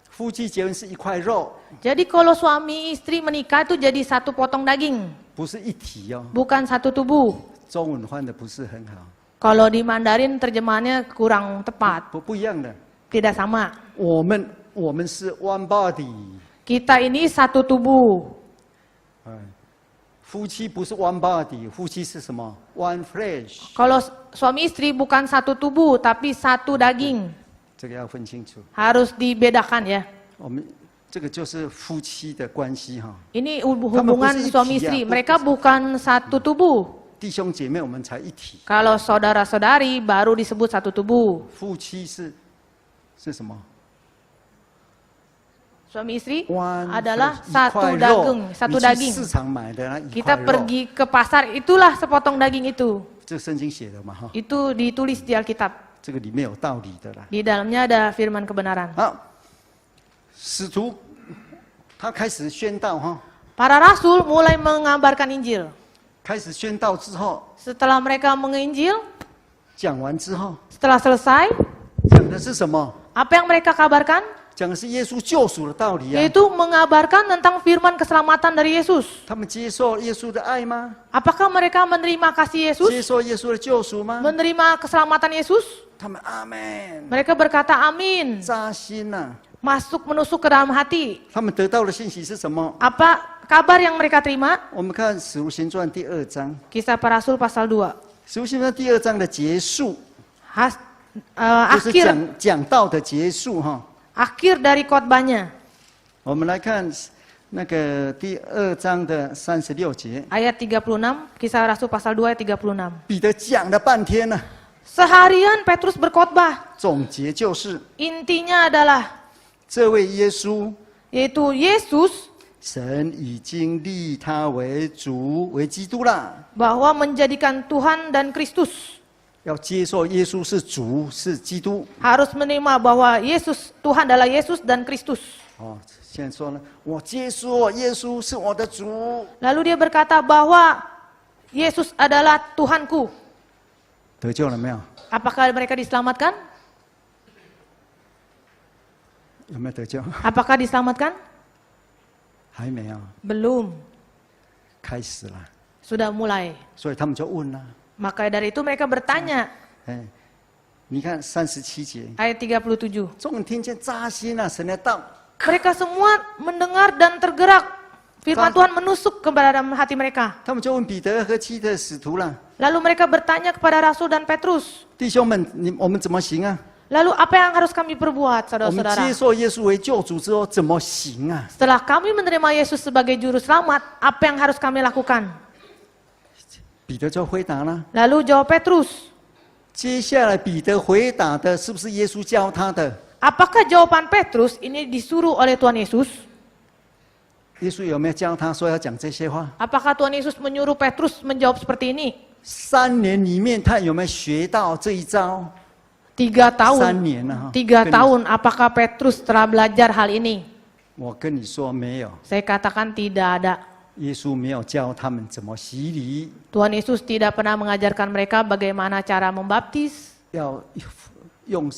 夫妻结婚是一块肉， Jadi kalau suami istri menikah itu jadi satu potong daging, 不是一体哦。 bukan satu tubuh. 中文翻的不是很好。Kalau di Mandarin terjemahannya kurang tepat, 不一样的。 tidak sama. 我们是 one body， Kita ini satu tubuh. 哎，夫妻不是 one body， 夫妻是什么 ？one flesh， Kalau suami istri bukan satu tubuh, tapi satu daging. 这个要分清楚。 Harus dibedakan ya. 我们这个就是夫妻的关系哈。 Ini hubungan suami istri. Mereka bukan satu tubuh. 弟兄姐妹，我们才一体。 Kalau saudara-saudari baru disebut satu tubuh. 夫妻是什么？ Suami istri One adalah flesh， satu 一块肉 daging, satu 你去 daging. 市场买的那一块 Kita 肉， pergi ke pasar, itulah sepotong daging itu. 这圣经写的嘛哈， Itu ditulis di Alkitab. 这个里面有道理的啦。 Di dalamnya ada firman kebenaran. 好，使徒他开始宣道哈， Para rasul mulai mengabarkan Injil. 开始宣道之后， Setelah mereka menginjil, 讲完之后， setelah selesai, 讲的是什么？ apa yang mereka kabarkan? 讲的是耶稣救赎的道理啊。 Yaitu mengabarkan tentang firman keselamatan dari Yesus. 他们接受耶稣的爱吗？ Apakah mereka menerima kasih 接 Yesus? 受耶稣的救赎吗？ Menerima keselamatan Yesus? 他们阿门， Mereka berkata amin. 扎心呐、 Masuk menusuk ke dalam hati. 他们得到的信息是什么？ Apa kabar yang mereka terima? 我们看《使徒行传》第2章，《 Kisah para Rasul pasal 2. 使徒行传》第2章的结束， 就是 Akhir 讲道的结束哈。 akhir dari khotbahnya. 我们来看那个第2章的36节， Ayat 36, Kisah Rasul pasal 2 ayat 36. 彼得讲了半天呢、 Seharian Petrus berkhotbah. 总结就是， Intinya adalah 这位耶稣， yaitu Yesus 神已经立他为主为基督啦。 bahwa menjadikan Tuhan dan Kristus. 要接受耶稣是主是基督。 Harus menerima bahwa Yesus Tuhan adalah Yesus dan Kristus. 哦，现在说呢，我接受耶稣是我的主。 Lalu dia berkata bahwa Yesus adalah Tuhanku. 得救了没有？ Apakah mereka diselamatkan? 有没有得救？ Apakah diselamatkan? 还没有， Belum. 开始了。 Sudah mulai. 所以他们就问了， Maka dari itu mereka bertanya. 哎，你看37节， Ayat 37. 众人听见扎心了神的道， Mereka semua mendengar dan tergerak. Firman Tuhan menusuk ke dalam hati mereka. 他们就问彼得和其他的使徒了， Lalu mereka bertanya kepada Rasul dan Petrus. 弟兄们，我们怎么行啊？ Lalu apa yang harus kami perbuat, 我们 saudara-saudara? 接受耶稣为救主之后怎么行啊？ Setelah kami menerima Yesus sebagai juru selamat, apa yang harus kami lakukan? 彼得就回答了。 Lalu jawab Petrus. 接下来彼得回答的是不是耶稣教他的？ Apakah jawaban Petrus ini disuruh oleh Tuhan Yesus? 耶稣有没有教他说要讲这些话？ Apakah Tuhan Yesus menyuruh Petrus menjawab seperti ini? 3年里面他有没有学到这一招？ 3 3 tahun. 年了哈。 3 tahun, apakah Petrus telah belajar hal ini? 我跟你说没有， Saya katakan tidak ada. 耶稣没有教他们怎么洗礼， Tuhan Yesus tidak pernah mengajarkan mereka bagaimana cara membaptis, 要用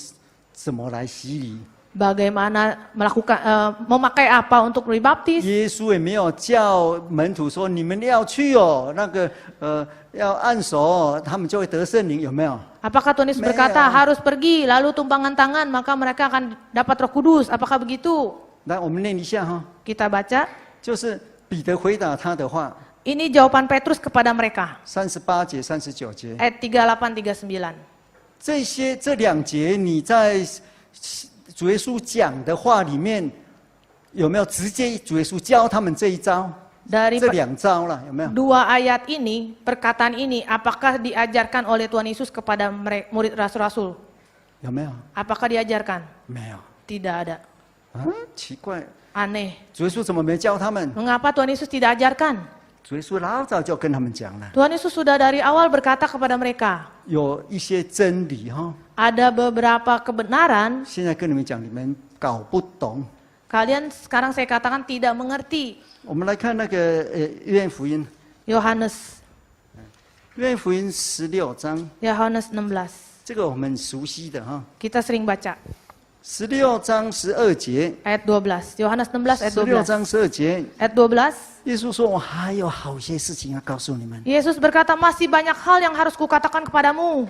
什么来洗礼。 bagaimana memakai apa untuk dibaptis. 耶稣也没有叫门徒说你们要去哦，那个要按手哦，他们就会得圣灵，有没有？ Apakah Tuhan Yesus berkata harus pergi lalu tumpangan tangan maka mereka akan dapat Roh Kudus? Apakah begitu? 来，我们念一下哈， Kita baca. 就是彼得回答他的话， Ini jawaban Petrus kepada mereka. 38节、39节。 Ayat 38 39. 这2节你在主耶稣讲的话里面，有没有直接主耶稣教他们这一招？ Dari 这2招了，有没有？ dua ayat ini, perkataan ini, apakah diajarkan oleh Tuhan Yesus kepada murid rasul-rasul? 有没有？ Apakah diajarkan? 没有。 Tidak ada. 啊，奇怪， Aneh. 主耶稣怎么没教他们？ Mengapa Tuhan Yesus tidak ajarkan? 主耶稣老早就跟他们讲了， Tuhan Yesus sudah dari awal berkata kepada mereka, 有一些真理哈， ada beberapa kebenaran, 现在跟你们讲，你们搞不懂。 kalian sekarang saya katakan tidak mengerti. 我们来看那个约翰福音， Yohanes 约翰福音16章， Yohanes 16. 这个我们很熟悉的哈。 Kita sering baca 16章12节， ayat 12. Yohanes 16 ayat 16 12. 章12节， Ayat 12. 耶稣说：“我还有好些事情要告诉你们。 Yesus berkata, masih banyak hal yang harus kukatakan kepadamu.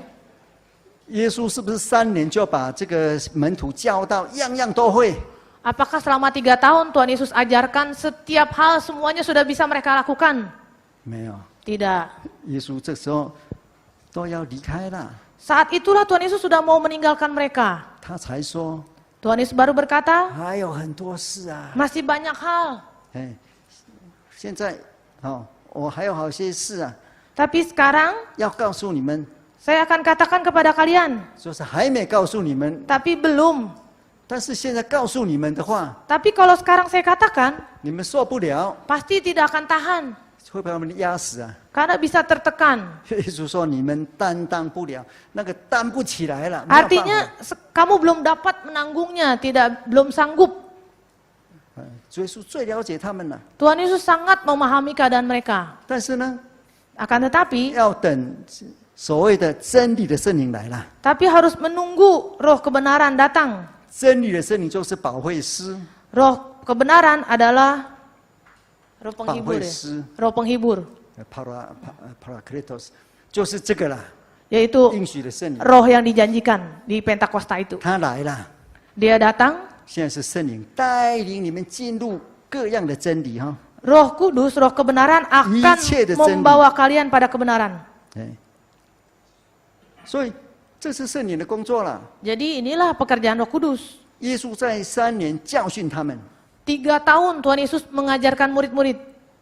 耶稣是不是3年就把这个门徒教到样样都会？ Apakah selama 3 tahun Tuhan Yesus ajarkan setiap hal semuanya sudah bisa mereka lakukan? 没有， Tidak. 耶稣这时候都要离开了， Saat itulah Tuhan Yesus sudah mau meninggalkan mereka. 他才说 Tuhan Yesus baru berkata, 还有很多事啊。 masih banyak hal. 哎，现在我还有好些事啊， Tapi sekarang 要告诉你们， saya akan katakan kepada kalian, 就是还没告诉你们， tapi belum. 但是现在告诉你们的话， Tapi kalau sekarang saya katakan, 你们受不了， pasti tidak akan tahan. 会把他们压死啊。 Karena bisa tertekan. 耶稣说你们担当不了，那个担不起来了。没有办法 Artinya kamu belum dapat menanggungnya, belum sanggup. 主耶稣最了解他们了， Tuhan Yesus sangat memahami keadaan mereka. 但是呢， Akan tetapi, 要等所谓的真理的圣灵来了。 tapi harus menunggu roh kebenaran datang. 真理的圣灵就是保惠师， Roh kebenaran adalah roh 保 penghibur 惠 ya? 师 Roh penghibur, Parakletos，就是这个啦， yaitu 应许的圣灵， roh yang dijanjikan di Pentakosta itu. 他来了， Dia datang, 现在是圣灵带领你们进入各样的真理哈。 Roh Kudus, roh kebenaran akan 一切的真理。 membawa kalian pada kebenaran. 哎，所以这是圣灵的工作了。 Jadi inilah pekerjaan Roh Kudus. 耶稣在3年教训他们， 3 tahun Tuhan Yesus mengajarkan murid-murid.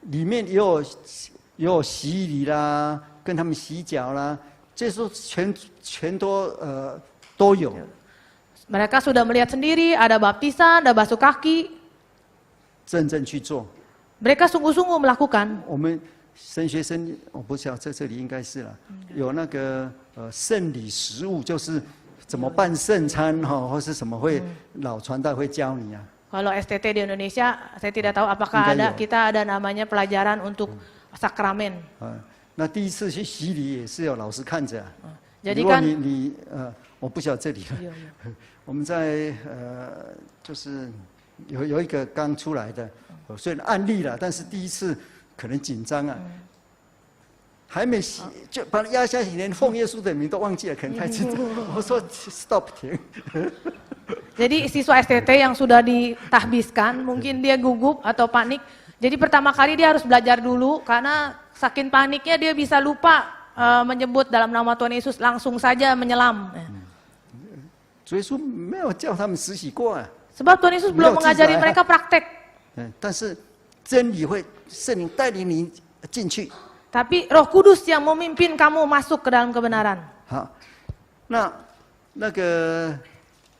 里面也有洗礼啦，跟他们洗脚啦，这时候全都有。 Mereka sudah melihat sendiri, ada baptisan, ada basuh kaki. 真正去做。 Mereka sungguh-sungguh melakukan. 我们神学生，我不晓得这里应该是了，有那个圣礼食物，就是怎么办圣餐哈，或是什么会老传道会教你啊。 Kalau STT di Indonesia, saya tidak tahu apakah ada, kita ada namanya pelajaran untuk sakramen. 那第一次去洗礼也是有老师看着、啊。 Jadi 如果 kan 你我不晓得这里，我们在就是有一个刚出来的，虽然案例了，但是第一次可能紧张啊，还没洗就把他压下去，连奉耶稣的名都忘记了，可能太紧张。我说 stop 停。 Jadi siswa STT yang sudah ditahbiskan, mungkin dia gugup atau panik. Jadi pertama kali dia harus belajar dulu, karena saking paniknya dia bisa lupa menyebut dalam nama Tuhan Yesus, langsung saja menyelam. 主耶稣没有叫他们实习过啊。 Sebab Tuhan Yesus belum mengajari mereka praktek. 但是真理会圣灵带领你进去。 Tapi Roh Kudus yang memimpin kamu masuk ke dalam kebenaran. 好，那个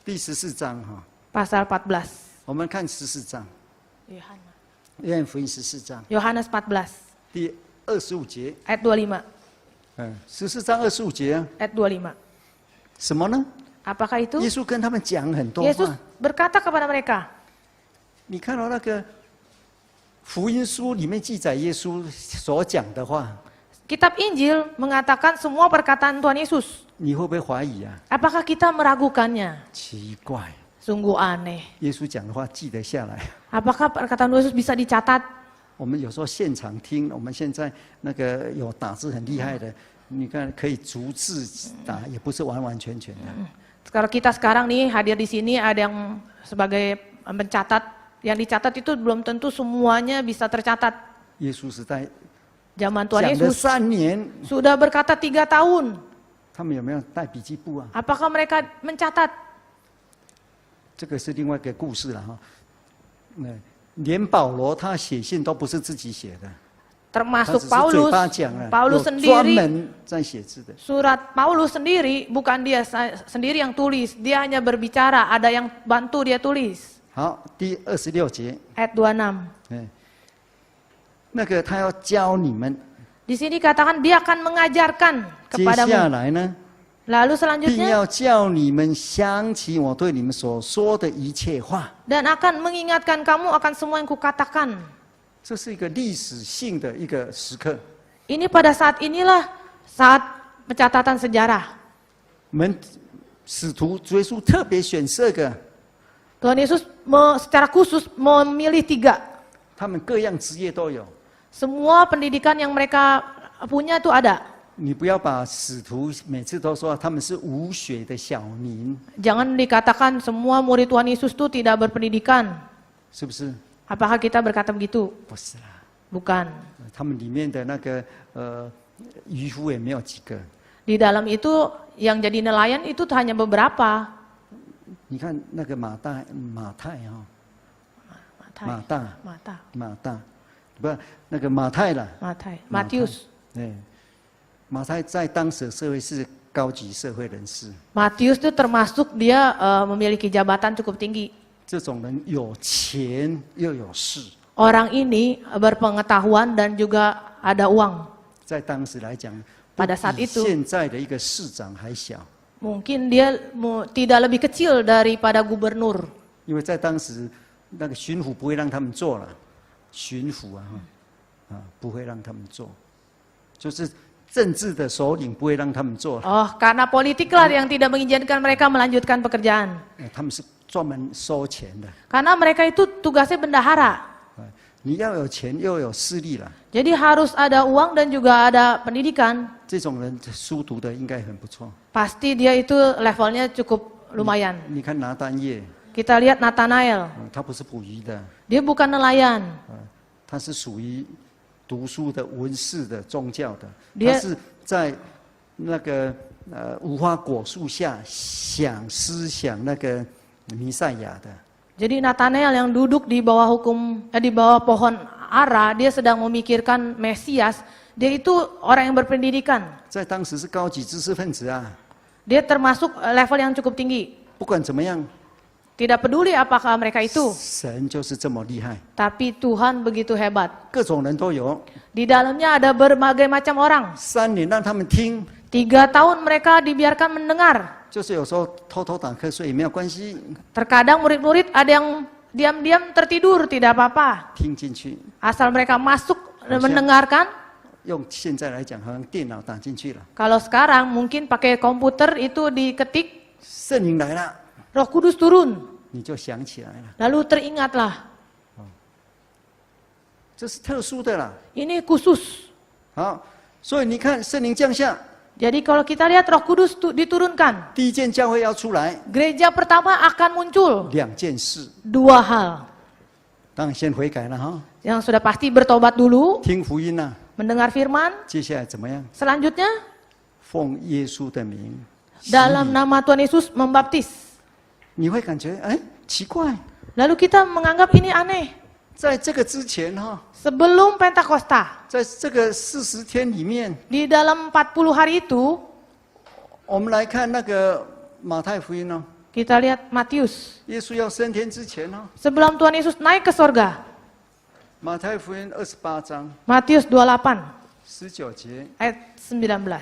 第14章哈， Pasal 14. 我们看14章，约翰福音14章 Yohanes 14第25节， ayat 25. 14章25节啊， Ayat 25. 什么呢？ Apakah itu? 耶稣跟他们讲很多 Yesus 话。 berkata kepada mereka. 你看到那个福音书里面记载耶稣所讲的话， Kitab Injil mengatakan semua perkataan Tuhan Yesus. 你会不会怀疑啊？ Apakah kita meragukannya? 奇怪， Sungguh aneh. 耶稣讲的话记得下来。 Apakah perkataan Tuhan Yesus bisa dicatat? 我们有时候现场听，我们现在那个有打字很厉害的，你看可以逐字打，也不是完完全全的。 Kalau kita sekarang nih hadir di sini ada yang sebagai pencatat, yang dicatat itu belum tentu semuanya bisa tercatat. 耶稣时代 Zaman Tuhan 讲了 Yesus 3年， sudah berkata 3 tahun. 他们有没有带笔记簿啊？ Apakah mereka mencatat? 这个是另外一个故事了哈。连保罗他写信都不是自己写的，他 Termasuk 只是嘴 Paulus. 巴讲了， Paulus 有专 sendiri, 门在写字的。 surat Paulus sendiri bukan dia sendiri yang tulis, dia hanya berbicara, ada yang bantu dia tulis. 好，第26节， Ayat 26. 那个他要教你们， Di sini katakan dia akan mengajarkan 接下 kepadamu. 来呢， Lalu 并 selanjutnya 要叫你们想起我对你们所说的一切话。 dan akan mengingatkan kamu akan semua yang kukatakan. 这是一个历史性的一个时刻。 Ini pada saat inilah saat pencatatan sejarah. 我们使徒主耶稣特别选4个， Tuhan Yesus secara khusus memilih 3. 他们各样职业都有。 Semua pendidikan yang mereka punya itu ada. 你不要把使徒每次都说他们是无学的小民， Jangan dikatakan semua murid Tuhan Yesus itu tidak berpendidikan. 是不是？ Apakah kita berkata begitu? 不是啦， Bukan. 他们里面的那个渔夫也没有几个。 Di dalam itu yang jadi nelayan itu hanya beberapa. 你看那个马太哈、马大，不，那个马太啦， Matius. 对，马太在当时的社会是高级社会人士， Matius itu termasuk dia memiliki jabatan cukup tinggi. 这种人有钱又有势， Orang ini berpengetahuan dan juga ada uang. 在当时来讲， Pada saat 比 itu 现在的一个市长还小， mungkin dia tidak lebih kecil daripada gubernur. 因为在当时那个巡抚不会让他们做了，巡抚不会让他们做，就是政治的首领不会让他们做， Oh, karena politik lah yang tidak mengizinkan mereka melanjutkan pekerjaan. 他们是专门收钱的。 Karena mereka itu tugasnya bendahara. 你要有钱又有势力了， Jadi harus ada uang dan juga ada pendidikan. 这种人书读的应该很不错。 Pasti dia itu levelnya cukup lumayan. 你看拿单叶， Kita lihat Nathanael. 他不是捕鱼的， Dia bukan nelayan. 他是属于读书的、文士的、宗教的。 Dia- 他是在那个无花果树下思想那个弥赛亚的。 Jadi Nathanael yang duduk di bawah di bawah pohon ara, dia sedang memikirkan Mesias. Dia itu orang yang berpendidikan. 在当时是高级知识分子啊， Dia termasuk level yang cukup tinggi. 不管怎么样， Tidak peduli apakah mereka itu, 神就是这么厉害， tapi Tuhan begitu hebat. 各种人都有。 Di dalamnya ada berbagai macam orang. 3年让他们听， 3 tahun mereka dibiarkan mendengar. 就是有时候偷偷打瞌睡也没有关系， Terkadang murid-murid ada yang diam-diam tertidur, tidak apa-apa. 听进去。 Asal mereka masuk dan mendengarkan. 用现在来讲，好像电脑打进去了， Kalau sekarang mungkin pakai komputer itu diketik, 圣灵来了， Roh Kudus turun. 你就想起来了， Lalu teringatlah. 这是特殊的啦。 Ini khusus. 好，所以你看圣灵降下， Jadi kalau kita lihat Roh Kudus diturunkan, 第一件教会要出来， gereja pertama akan muncul 2件事， 2 hal. 当然先悔改了哈， Yang sudah pasti bertobat dulu, 听福音呐， mendengar firman, 接下来怎么样？ selanjutnya 奉耶稣的名， dalam nama Tuhan Yesus membaptis. 你会感觉哎奇怪， Lalu kita menganggap ini aneh. 在这个之前哈， Sebelum Pentakosta, 在这个40天里面， di dalam 40 hari itu, 我们来看那个马太福音哦， kita lihat Matius. 耶稣要升天之前哦， Sebelum Tuhan Yesus naik ke sorga, 马太福音28章 Matius 28 19节， ayat 19.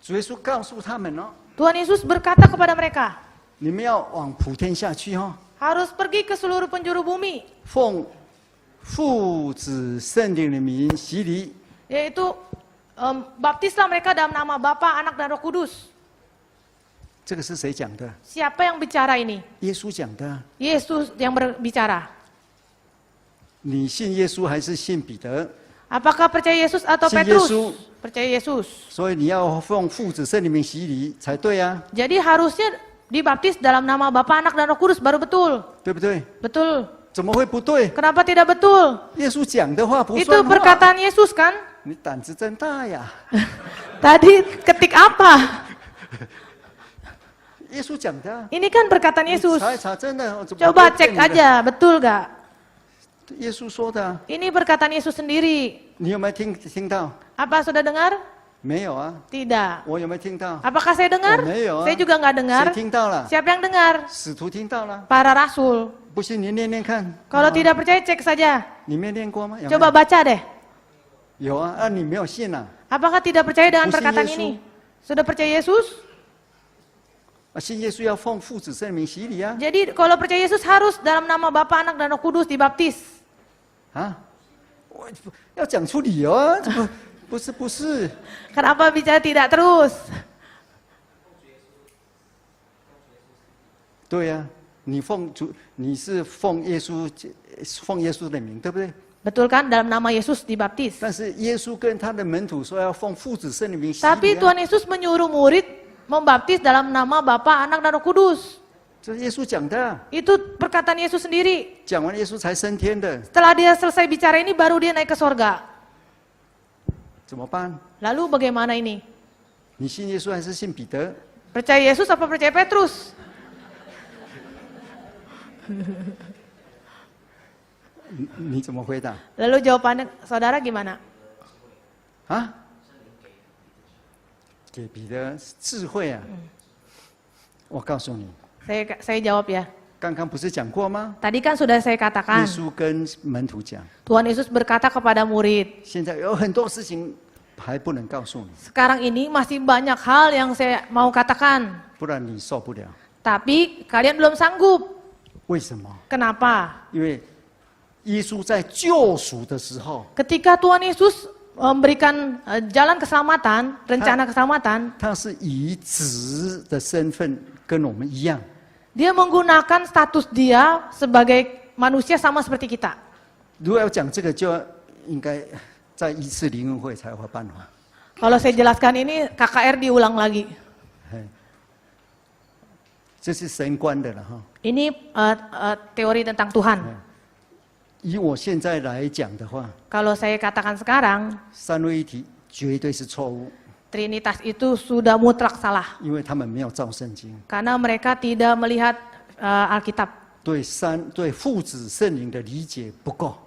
主耶稣告诉他们哦， Tuhan Yesus berkata kepada mereka, 你们要往普天下去哦， harus pergi ke seluruh penjuru bumi, 奉父子圣灵的名洗礼。 yaitu baptislah mereka dalam nama Bapa, Anak, dan Roh Kudus. 这个是谁讲的？ Siapa yang bicara ini? 耶稣讲的啊。 Yesus yang berbicara. 你信耶稣还是信彼得？ Apakah percaya Yesus atau Si Petrus? Yesus. Percaya Yesus. 所以你要奉父子圣灵名洗礼才对啊， Jadi harusnya dibaptis dalam nama Bapa, Anak, dan Roh Kudus baru betul. 对不对？ Betul. 怎么会不对？ Kenapa tidak betul? 耶稣讲的话不 Itu 算话。 perkataan Yesus kan? 你胆子真大呀！ Tadi ketik apa? 耶稣讲的啊， Ini kan perkataan 你 Yesus. 查一查，真的。我怎么 Coba 会 cek 骗你的 aja, betul gak? 耶稣说的啊， Ini perkataan Yesus sendiri. 你有没有听到？ Apa sudah dengar? 没有啊， Tidak. 我有没有听到？ Apakah saya dengar? Oh, 没有啊。 Saya juga nggak dengar. 谁听到了？ Siapa yang dengar? 使徒听到了。 Para rasul. 不信你念念看。 Kalau tidak percaya cek saja. 你没念过吗？有没有 Coba baca deh. 有啊，啊，你没有信啊？ Apakah tidak percaya dengan Musim perkataan Yesus. ini? Sudah percaya Yesus? 啊，信耶稣要奉父子圣名洗礼啊！ Jadi kalau percaya Yesus harus dalam nama Bapa, Anak, dan Roh Kudus dibaptis. 啊，我要讲出理由啊！这不是， Kenapa bicara tidak terus? 对呀、你是奉耶稣的名，对不对？ Betul kan? Dalam nama Yesus dibaptis. 但是耶稣跟他的门徒说要奉父子圣灵名洗 Tapi 礼、啊， Tuhan Yesus menyuruh murid membaptis dalam nama Bapa, Anak, dan Roh Kudus. 这是耶稣讲的、啊。 Itu perkataan Yesus sendiri. 讲完耶稣才升天的， Setelah dia selesai bicara ini, baru dia naik ke sorga. 怎么办？ Lalu bagaimana ini? 你信耶稣还是信彼得？ Percaya Yesus apa percaya Petrus? 你怎么回答？ Lalu jawabannya saudara gimana? 啊？给彼得智慧啊！我告诉你， Saya jawab ya. 刚刚不是讲过吗？ Tadi kan sudah saya 耶 katakan, 稣跟门徒讲， Tuhan Yesus berkata kepada murid, 现在有很多事情还不能告诉你， sekarang ini masih banyak hal yang saya mau katakan, 不然你受不了。 tapi kalian belum sanggup. 为什么？ Kenapa? 因为耶稣在救赎的时候， Ketika Tuhan Yesus memberikan jalan keselamatan, rencana keselamatan, 他是以子的身份跟我们一样。 dia menggunakan status dia sebagai manusia sama seperti kita. 如果要讲这个，就应该在一次灵恩会才有办法。 Kalau saya jelaskan ini, KKR diulang lagi. 嘿，这是神观的了哈。 Ini teori tentang Tuhan. 以我现在来讲的话， Kalau saya katakan sekarang, 三位一体绝对是错误， Trinitas itu sudah mutlak salah. 因为他们没有照圣经， Karena mereka tidak melihat Alkitab. 对父子圣灵的理解不够。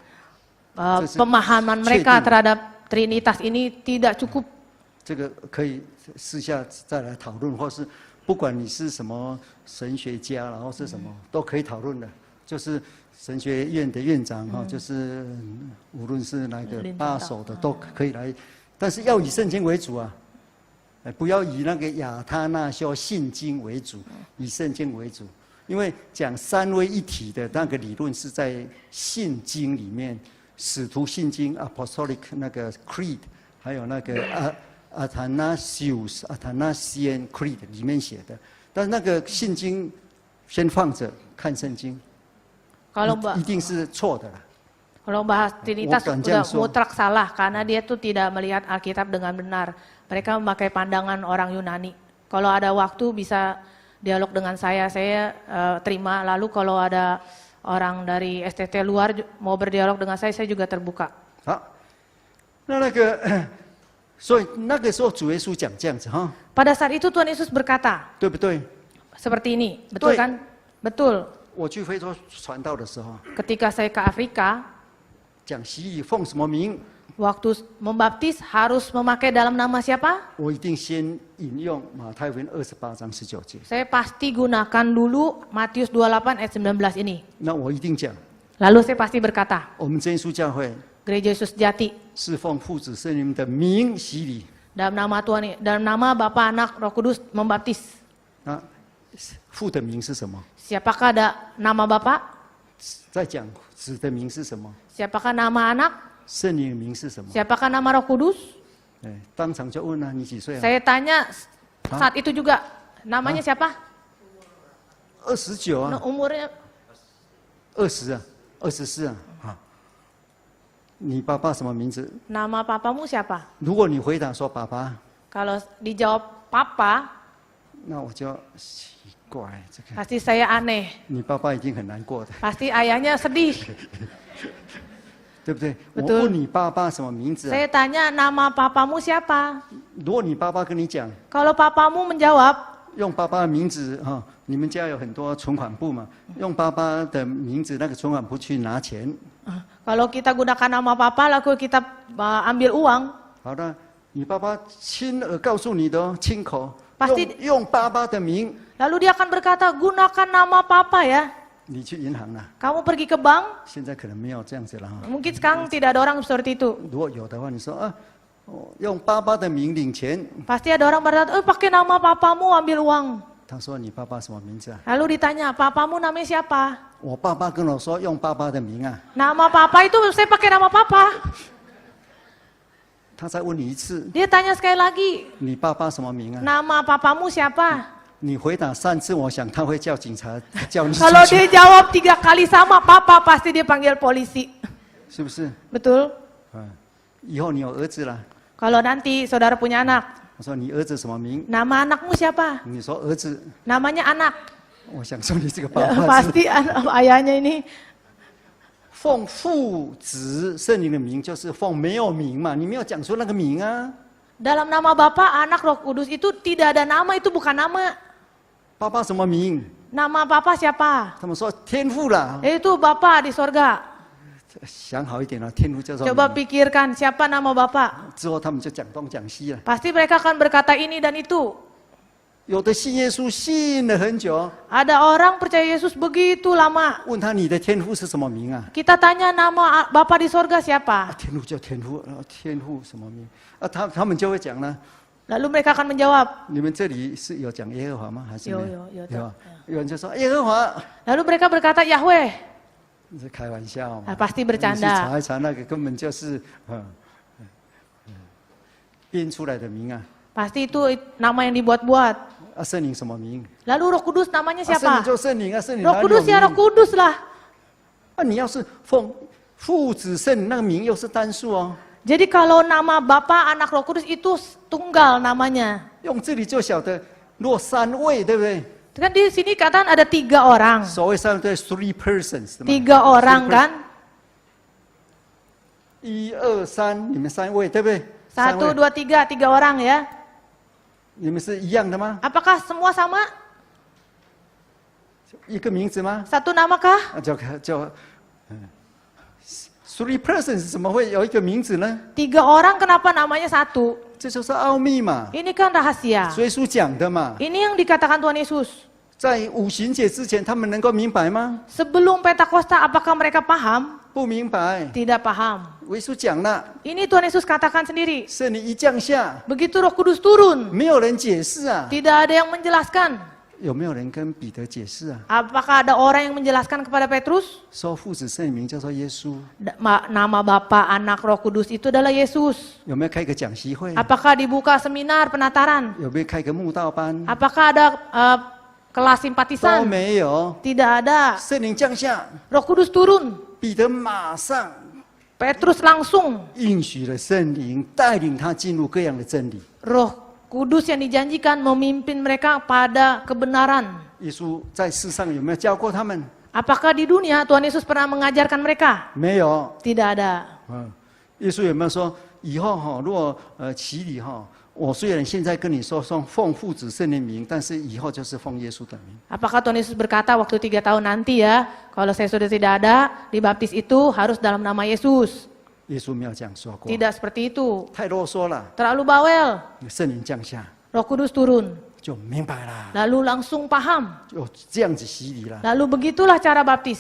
Pemahaman mereka terhadap Trinitas ini tidak cukup. 这个可以私下再来讨论，或是不管你是什么神学家，然后是什么都可以讨论的。就是神学院的院长哈，就是无论是哪个把手的都可以来，但是要以圣经为主啊，不要以那个亚他那修信经为主，以圣经为主。因为讲三位一体的那个理论是在信经里面，使徒信经 （Apostolic 那个 Creed） 还有那个Athanasian Creed 里面写的，但是那个信经先放着看圣经， 一定是错的啦。 Kalau bahas Trinitas sudah mutlak salah karena dia tuh tidak melihat Alkitab dengan benar. Mereka memakai pandangan orang Yunani. Kalau ada waktu bisa dialog dengan saya terima. Lalu kalau ada orang dari STT luar mau berdialog dengan saya juga terbuka. 好，那个，所以那个时候主耶稣讲这样子哈， Pada saat itu Tuhan Yesus berkata, 对不对？ seperti ini, betul kan? Betul. 我去非洲传道的时候， Ketika saya ke Afrika, 讲洗礼奉什么名， waktu membaptis harus memakai dalam nama siapa? 我一定先引用马太福音28章19节。 Saya pasti gunakan dulu Matius 28 ayat 19 ini. 那我一定讲， Lalu saya pasti berkata, 我们真耶稣教会 Gereja Yesus Jati, 是奉父子圣灵的名洗礼。 dalam nama Tuhan, dalam nama Bapa, Anak, Roh Kudus membaptis. 那父的名是什么？ Siapakah ada nama Bapa? 再讲子的名是什么？ Siapakah nama Anak? 圣灵的名是什么？ Siapakah nama Roh Kudus? 哎，当场就问了，你几岁啊？ Saya tanya saat itu juga, namanya siapa? 29啊， Umurnya 20啊，24啊，啊，你爸爸什么名字？ nama papamu siapa? 如果你回答说爸爸， Kalau dijawab Papa, 那我就奇怪，这个 pasti saya aneh. 你爸爸一定很难过的， Pasti ayahnya sedih. 对不对？我 Betul 问你爸爸什么名字啊？ Saya tanya nama papamu siapa? 如果你爸爸跟你讲， Kalau papamu menjawab, 用爸爸的名字哈、你们家有很多存款簿嘛，用爸爸的名字那个存款簿去拿钱。 kalau kita gunakan nama papa, lalu kita ambil uang, 好的，你爸爸亲耳告诉你的哦，亲口 Pasti 用爸爸的名， lalu dia akan berkata, gunakan nama papa ya. 你去银行啦。 Kamu pergi ke bank, 现在可能没有这样子了哈。 mungkin sekarang tidak ada orang seperti itu. 如果有的话，你说啊，用爸爸的名领钱。 Pasti ada orang berkata, pakai nama papamu ambil uang. 他说你爸爸什么名字啊？ Lalu ditanya, papamu namanya siapa? 我爸爸跟我说用爸爸的名啊。 Nama papa itu saya pakai nama papa. 他再问你一次， Dia tanya sekali lagi, 你爸爸什么名啊？ nama papamu siapa? 你回答3次，我想他会叫警察叫你出 Kalau 去。 dia jawab 3 kali sama papa, pasti dia panggil polisi. 是不是？ Betul? 以后你有儿子了， Kalau nanti saudara punya anak, 我说你儿子什么名？ nama anakmu siapa? 你说儿子， Namanya anak. 我想说你这个爸爸是 Pasti ayahnya ini 奉父子圣灵的名，就是奉没有名嘛，你没有讲出那个名啊。 dalam nama Bapa, Anak, Roh Kudus itu tidak ada nama, itu bukan nama. 爸爸什么名？ Nama Bapa siapa? 他们说天父啦。 Itu Bapa di sorga. 想好一点了，天父叫做 Coba 名。 pikirkan siapa nama Bapa. 之后他们就讲东讲西了。 Pasti mereka akan berkata ini dan itu. 有的信耶稣信了很久， Ada orang percaya Yesus begitu lama. 问他你的天父是什么名啊？ Kita tanya nama Bapa di sorga 啊 siapa? 天父叫天父，天父什么名？啊，他们就会讲呢。 Lalu mereka akan menjawab. 你们这里是有讲耶和华吗？还是没有有啊？有人就说耶和华， Lalu mereka berkata Yahweh. 是开玩笑嘛？ Pasti 你去 bercanda. 查一查，那个根本就是编出来的名啊！ Pasti itu nama yang dibuat-buat. 啊，圣灵什么名？ Lalu Roh Kudus namanya 啊，圣灵 siapa? 就圣灵啊，圣灵 Roh 哪里有 Kudus ya Roh 名？ Kudus lah. 啊，你要是奉父子圣灵，那个名又是单数哦。 Jadi kalau nama Bapa, Anak, Roh Kudus itu tunggal namanya. 用这里就晓得，若三位，对不对？ Kan di sini katakan ada 3 orang. 所谓三对 three persons 的嘛。 3 orang kan? 1、2、3，你们3位，对不对？ 1, 3位， 2, 3, 3 orang ya. 你们是一样的吗？ Apakah semua sama? 一个名字吗？ Satu nama kah? 啊，three persons 怎么会有一个名字呢？ 3 orang kenapa namanya satu? 这就是奥秘嘛， Ini kan rahasia. 所以书讲的嘛。 Ini yang dikatakan Tuhan Yesus. 在五旬节之前，他们能够明白吗？ Sebelum Pentakosta apakah mereka paham? 不明白。 Tidak paham. 耶稣讲了， Ini Tuhan Yesus katakan sendiri. 圣灵一降下， Begitu Roh Kudus turun, 没有人解释啊。 tidak ada yang menjelaskan. 有没有人跟彼得解释啊？ Apakah ada orang yang menjelaskan kepada Petrus? 说父子圣灵名叫做耶稣， Nama Bapa, Anak, Roh Kudus itu adalah Yesus. 有没有开个讲习会？ Apakah dibuka seminar penataran? 有没有开个慕道班？ Apakah ada kelas 都 simpatisan? 没有。 Tidak ada. 圣灵降下， Roh Kudus turun. 彼得马上 Petrus langsung 应许了圣灵，带领他进入各样的真理。 Roh Kudus yang dijanjikan memimpin mereka pada kebenaran. 耶稣在世上有没有教过他们？ Apakah di dunia Tuhan Yesus pernah mengajarkan mereka? 没有。 Tidak ada. 耶稣有没有说以后哈，如果洗礼哈，我虽然现在跟你说奉父子圣灵名，但是以后就是奉耶稣的名。 Apakah Tuhan Yesus berkata waktu 3 tahun nanti ya, kalau saya sudah tidak ada, dibaptis itu harus dalam nama Yesus. 耶稣没有这样说过， Tidak seperti itu. 太啰嗦了。 Terlalu bawel. 圣灵降下 Roh Kudus turun. 就明白了， Lalu langsung paham. 就这样子洗礼了。 Lalu begitulah cara baptis.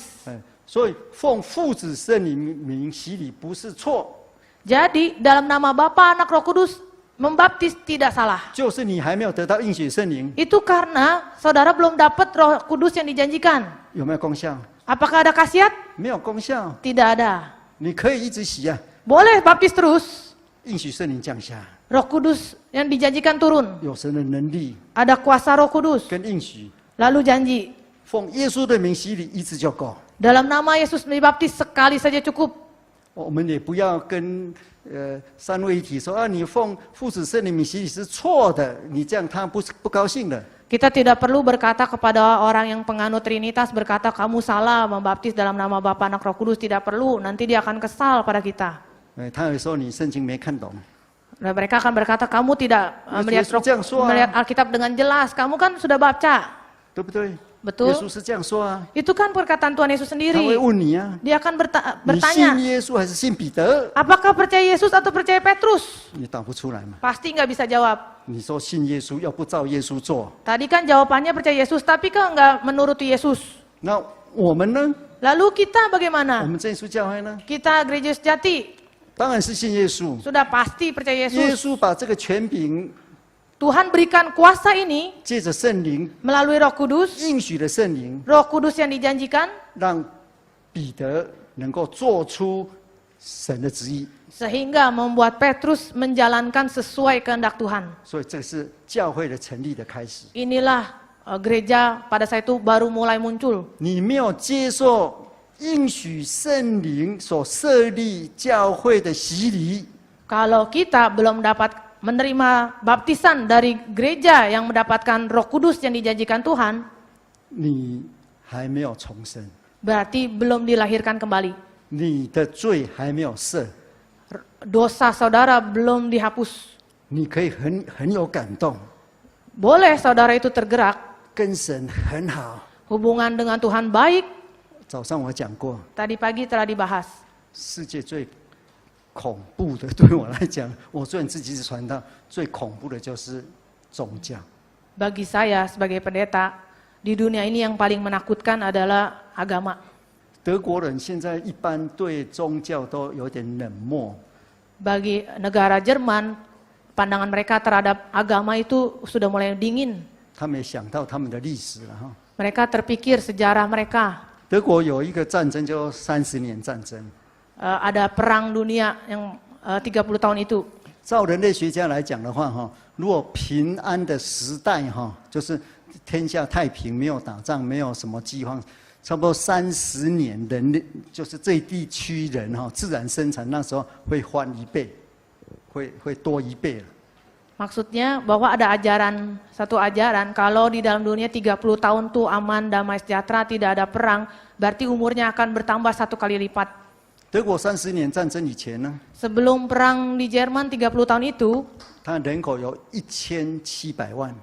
所以奉父子圣灵名洗礼不是错， Jadi dalam nama Bapa, Anak, Roh Kudus membaptis tidak salah. 就是你还没有得到应许圣灵， Itu karena saudara belum dapat Roh Kudus yang dijanjikan. 有没有功效？ Apakah ada khasiat? 没有功效， Tidak ada. 你可以一直洗啊， Boleh baptis terus. 应许圣灵降下， Roh Kudus yang dijanjikan turun. 有神的能力 Ada kuasa Roh Kudus. 跟应许， Lalu janji. 奉耶稣的名洗礼一次就够。 Dalam nama Yesus dibaptis sekali saja cukup. 我们也不要跟三位一体说啊，你奉父子圣灵名洗礼是错的，你这样他不高兴的。 Kita tidak perlu berkata kepada orang yang penganut Trinitas berkata kamu salah membaptis dalam nama Bapa, Anak, Roh Kudus, tidak perlu. Nanti dia akan kesal pada kita. 他会说你圣经没看懂， Dan mereka akan berkata kamu tidak melihat Yesus melihat Alkitab dengan jelas. Kamu kan sudah baca. 对不对？ Betul. 耶稣是这样说啊， Itu kan perkataan Tuhan Yesus 他会 sendiri. 问你啊， Dia akan 你信 bertanya, 耶稣还是信彼得？ apakah percaya Yesus atau percaya Petrus? 你答不出来嘛？ Pasti nggak bisa jawab. 你说信耶稣，要不照耶稣做， Tadi kan jawabannya percaya Yesus, tapi kan nggak menuruti Yesus. 那我们呢？ Lalu kita 我 bagaimana? 们这耶稣教会呢？ Kita gereja sejati 当然是信耶稣。 sudah pasti percaya 耶 Yesus. 稣把这个权柄 Tuhan berikan kuasa ini 借着圣灵 melalui Roh Kudus, 应许的圣灵， Roh Kudus yang dijanjikan 让彼得能够做出神的旨意。 sehingga membuat Petrus menjalankan sesuai kehendak Tuhan. 所以这是教会的成立的开始。 Inilah gereja pada saat itu baru mulai muncul. 你没有接受应许圣灵所设立教会的洗礼， Kalau kita belum menerima baptisan dari gereja yang mendapatkan Roh Kudus yang dijanjikan Tuhan, 你还没有重生， berarti belum dilahirkan kembali. 你的罪还没有赦， Dosa saudara belum dihapus. 你可以很有感动， Boleh saudara itu tergerak, 跟神很好。 hubungan dengan Tuhan baik. 早上我讲过， Tadi pagi telah dibahas. 世界最恐怖的，对我来讲，我虽然自己是传道，最恐怖的就是宗教。 Bagi saya sebagai pendeta, di dunia ini yang paling menakutkan adalah agama. 德国人现在一般对宗教都有点冷漠， Bagi negara Jerman, pandangan mereka terhadap agama itu sudah mulai dingin. 他们也想到他们的历史了哈。 Mereka terpikir sejarah mereka. 德国有一个战争叫30年战争， Ada perang dunia yang 30 tahun itu. 照人类学家来讲的话哈，如果平安的时代哈，就是天下太平，没有打仗，没有什么饥荒，差不多30年，人类就是这一地区人哈，自然生产那时候会翻1倍，会多1倍了。 Maksudnya bahwa ada satu ajaran, kalau di dalam dunia 30 tahun tuh aman, damai, sejahtera, tidak ada perang, berarti umurnya akan bertambah 1 kali lipat. 德国30年战争以前呢， Sebelum perang di Jerman 30 tahun itu, 它人口有1700万，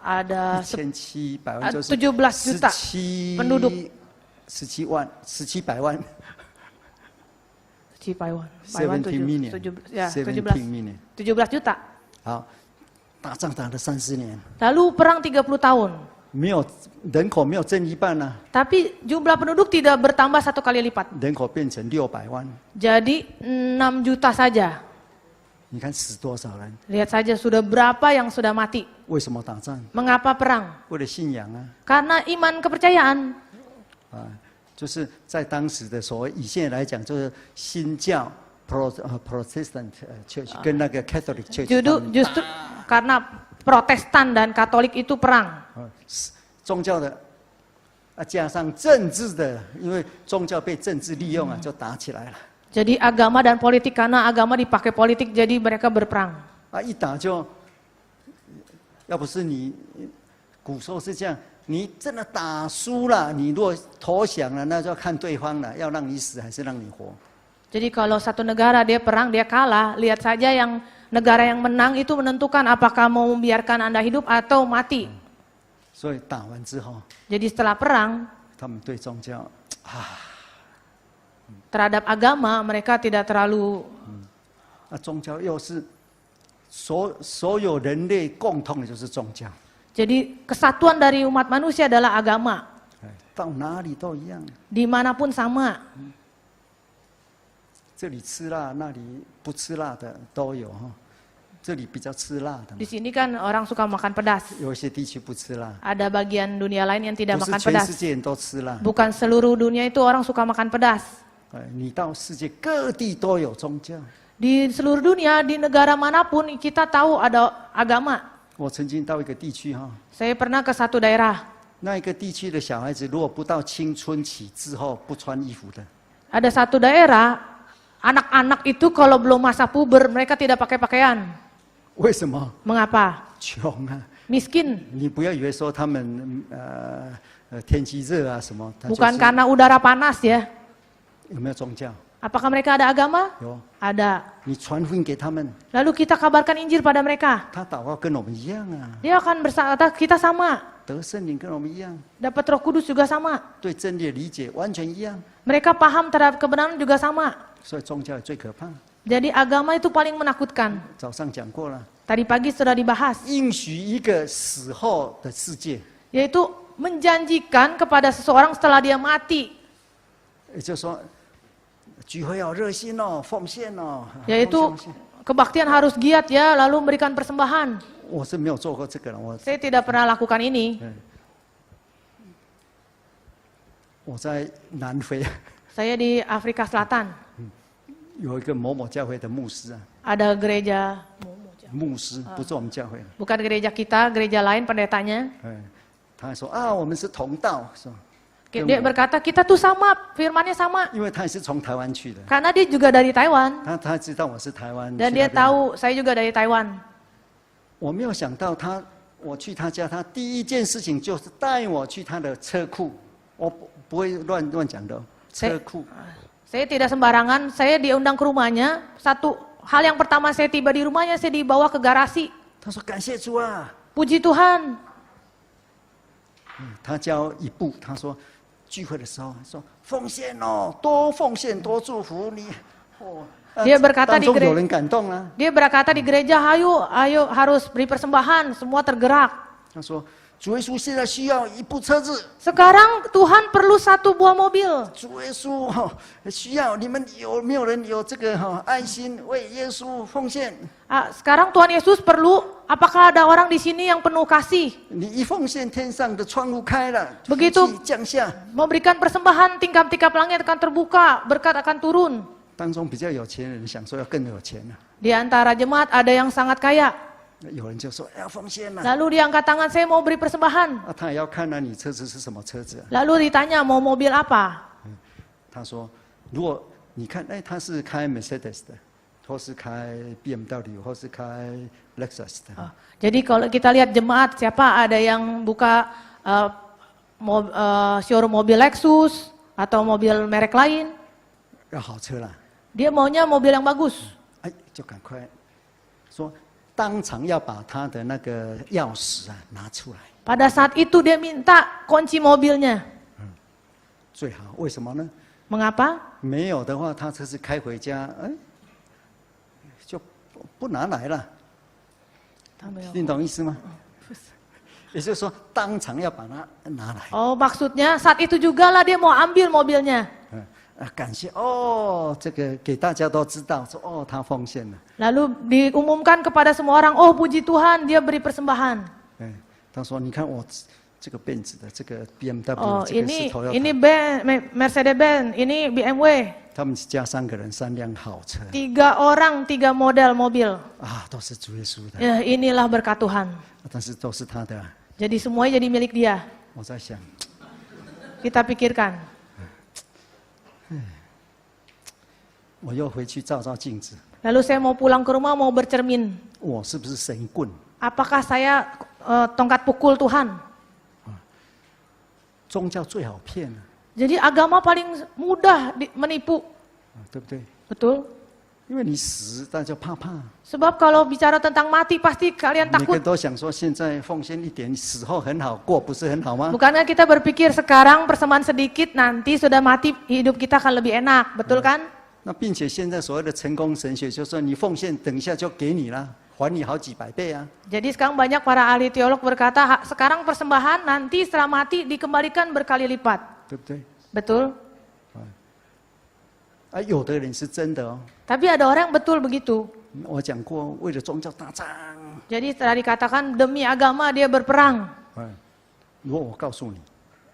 ada 1700万就是17 juta penduduk. 1700万。 17 million， 17 million， 17 juta. 好，打仗打了30年， Lalu perang 30 tahun. 没有人口没有增一半啊， Tapi jumlah penduduk tidak bertambah 1 kali lipat. 人口变成600万， Jadi 6 juta saja. 你看死多少人？ Lihat saja sudah berapa yang sudah mati. 为什么打仗？ Mengapa perang? 为了信仰啊， Karena iman kepercayaan. 就是在当时的所谓以现在来讲，就是新教 Protestant Church 跟那个 Catholic Church， Justru karena Protestan dan Katolik itu perang. 宗教的加上政治的，因为宗教被政治利用啊，就打起来了。 Jadi agama dan politik, karena agama dipakai politik, jadi mereka berperang. 一打就，要不是你，古时候是这样，你真的打输了，你如果投降了，那就要看对方了，要让你死还是让你活。 Jadi kalau satu negara dia perang, dia kalah, lihat saja yang negara yang menang itu menentukan apakah mau membiarkan Anda hidup atau mati. 所以打完之后， Jadi setelah perang, 他们对宗教 terhadap agama mereka tidak terlalu 宗教又是所有人类共同的就是宗教， jadi kesatuan dari umat manusia adalah agama. 到哪里都一样， Dimanapun sama. 这里吃辣，那里不吃辣的都有哈。这里比较吃辣的 Di sini kan orang suka makan pedas. 有一些地区不吃辣， Ada bagian dunia lain yang tidak 不是 makan 全 pedas. 世界人都吃辣。 Bukan seluruh dunia itu orang suka makan pedas. 你到世界各地都有宗教。 Di seluruh dunia, di negara manapun kita tahu ada agama. 我曾经到一个地区哈， Saya pernah ke satu daerah. 那一个地区的小孩子如果不到青春期之后不穿衣服的， Ada satu daerah, anak-anak itu kalau belum masa puber, mereka tidak pakai pakaian. 为什么？ Mengapa? 穷啊！ Miskin. 你不要以为说他们天气热啊什么，他就是 Bukan karena udara panas ya. 有没有宗教？ Apakah mereka ada agama? 有。 Ada. 你传福音给他们， Lalu kita kabarkan Injil pada mereka. 他祷告跟我们一样啊， Dia akan berkata, kita sama. 得圣灵跟我们一样， Dapat Roh Kudus juga sama. 对真理的理解完全一样， Mereka paham terhadap kebenaran juga sama. 所以宗教最可怕。 Jadi agama itu paling menakutkan. 早上讲过了， Tadi pagi sudah dibahas. 应许一个死后的世界， Yaitu menjanjikan kepada seseorang setelah dia mati. 也就是说，聚会要热心哦，奉献哦。 Yaitu kebaktian harus giat ya, lalu memberikan persembahan. 我是没有做过这个了， Saya tidak pernah lakukan ini. 我在南非 Saya di Afrika Selatan. 有一个某某教会的牧师啊， Ada gereja, 牧师不是我们教会， bukan gereja kita, gereja lain pendetanya. 他还说啊，我们是同道，是吧？ Dia berkata kita tuh sama, firmannya sama. 因为他也是从台湾去的， Karena dia juga dari Taiwan 他知道我是台湾， dan 去 dia 那边 tahu saya juga dari Taiwan. 我没有想到我去他家，他第一件事情就是带我去他的车库，我不会乱讲的，车库。 Saya tidak sembarangan, saya diundang ke rumahnya. Satu hal yang pertama saya tiba di rumahnya, saya dibawa ke garasi. 他说感谢主啊， Puji Tuhan. 他教一步，他说聚会的时候说奉献哦，多奉献多祝福你。哦， Dia berkata 当 di 中有 gereja, 人感动啊， dia berkata di gereja, ayo harus beri persembahan, semua tergerak. 他说主耶稣现在需要一部车子， Sekarang Tuhan perlu satu buah mobil. 主耶稣需要你们有没有人有这个爱心为耶稣奉献？ Sekarang Tuhan Yesus perlu, apakah ada orang di sini yang penuh kasih? 你一奉献，天上的窗户开了， Begitu 福气降下。 memberikan persembahan, tingkap-tingkap langit akan terbuka, berkat akan turun. 当中比较有钱人想说要更有钱了， Di antara jemaat ada yang sangat kaya. 有人就说要奉献了。 Lalu dia angkat tangan, saya mau beri persembahan. 他也要看你车子是什么车子啊？ Lalu ditanya mau mobil apa? 他说，如果你看，他是开 Mercedes 的，或是开 BMW， 或是开 Lexus 的。 Jadi kalau kita lihat jemaat, siapa ada yang buka showroom mobil Lexus atau mobil merek lain? 要好车啦， Dia maunya mobil yang bagus. 就赶快说，当场要把他的那个钥匙拿出来， Pada saat itu dia minta kunci mobilnya. 最好。为什么呢？ Mengapa? 没有的话，他车子开回家，就不拿来了。你懂意思吗？也就是说，当场要把它拿来。 Oh, maksudnya saat itu juga lah dia mau ambil mobilnya. 感谢哦，这个给大家都知道，说哦，他奉献了。 Lalu diumumkan kepada semua orang, oh puji Tuhan dia beri persembahan. 他说：“你看我这个奔驰的，这个 BMW， Oh 这个是 ini Toyota。 Mercedes-Benz, ini BMW. 他们家3个人3辆好车 3 orang, 3 model mobil. 啊，都是主耶稣的， Ya, inilah berkat Tuhan. 但是都是他的。 Jadi semuanya jadi milik dia. 我在想， Kita pikirkan. 我又回去照照镜子， Lalu saya mau pulang ke rumah mau bercermin. 我是不是神棍？ Apakah saya tongkat pukul Tuhan? 宗教最好骗了， Jadi agama paling mudah menipu. 对不对？ Betul? 因为你死，大家怕。 Sebab kalau bicara tentang mati pasti kalian 每个 takut. 人都想说，现在奉献一点，死后很好过，不是很好吗？ Bukankah kita berpikir sekarang persembahan sedikit, nanti sudah mati hidup kita akan lebih enak, betul kan? 那并且现在所谓的成功神学，就是说你奉献，等一下就给你了，还你好几百倍啊。 Jadi sekarang banyak para ahli teolog berkata, sekarang persembahan nanti setelah mati dikembalikan berkali lipat. 对不对？ Betul? 有的人是真的哦。 Tapi ada orang yang betul begitu. 我讲过，为了宗教打仗。 Jadi setelah dikatakan demi agama dia berperang. 如果我告诉你，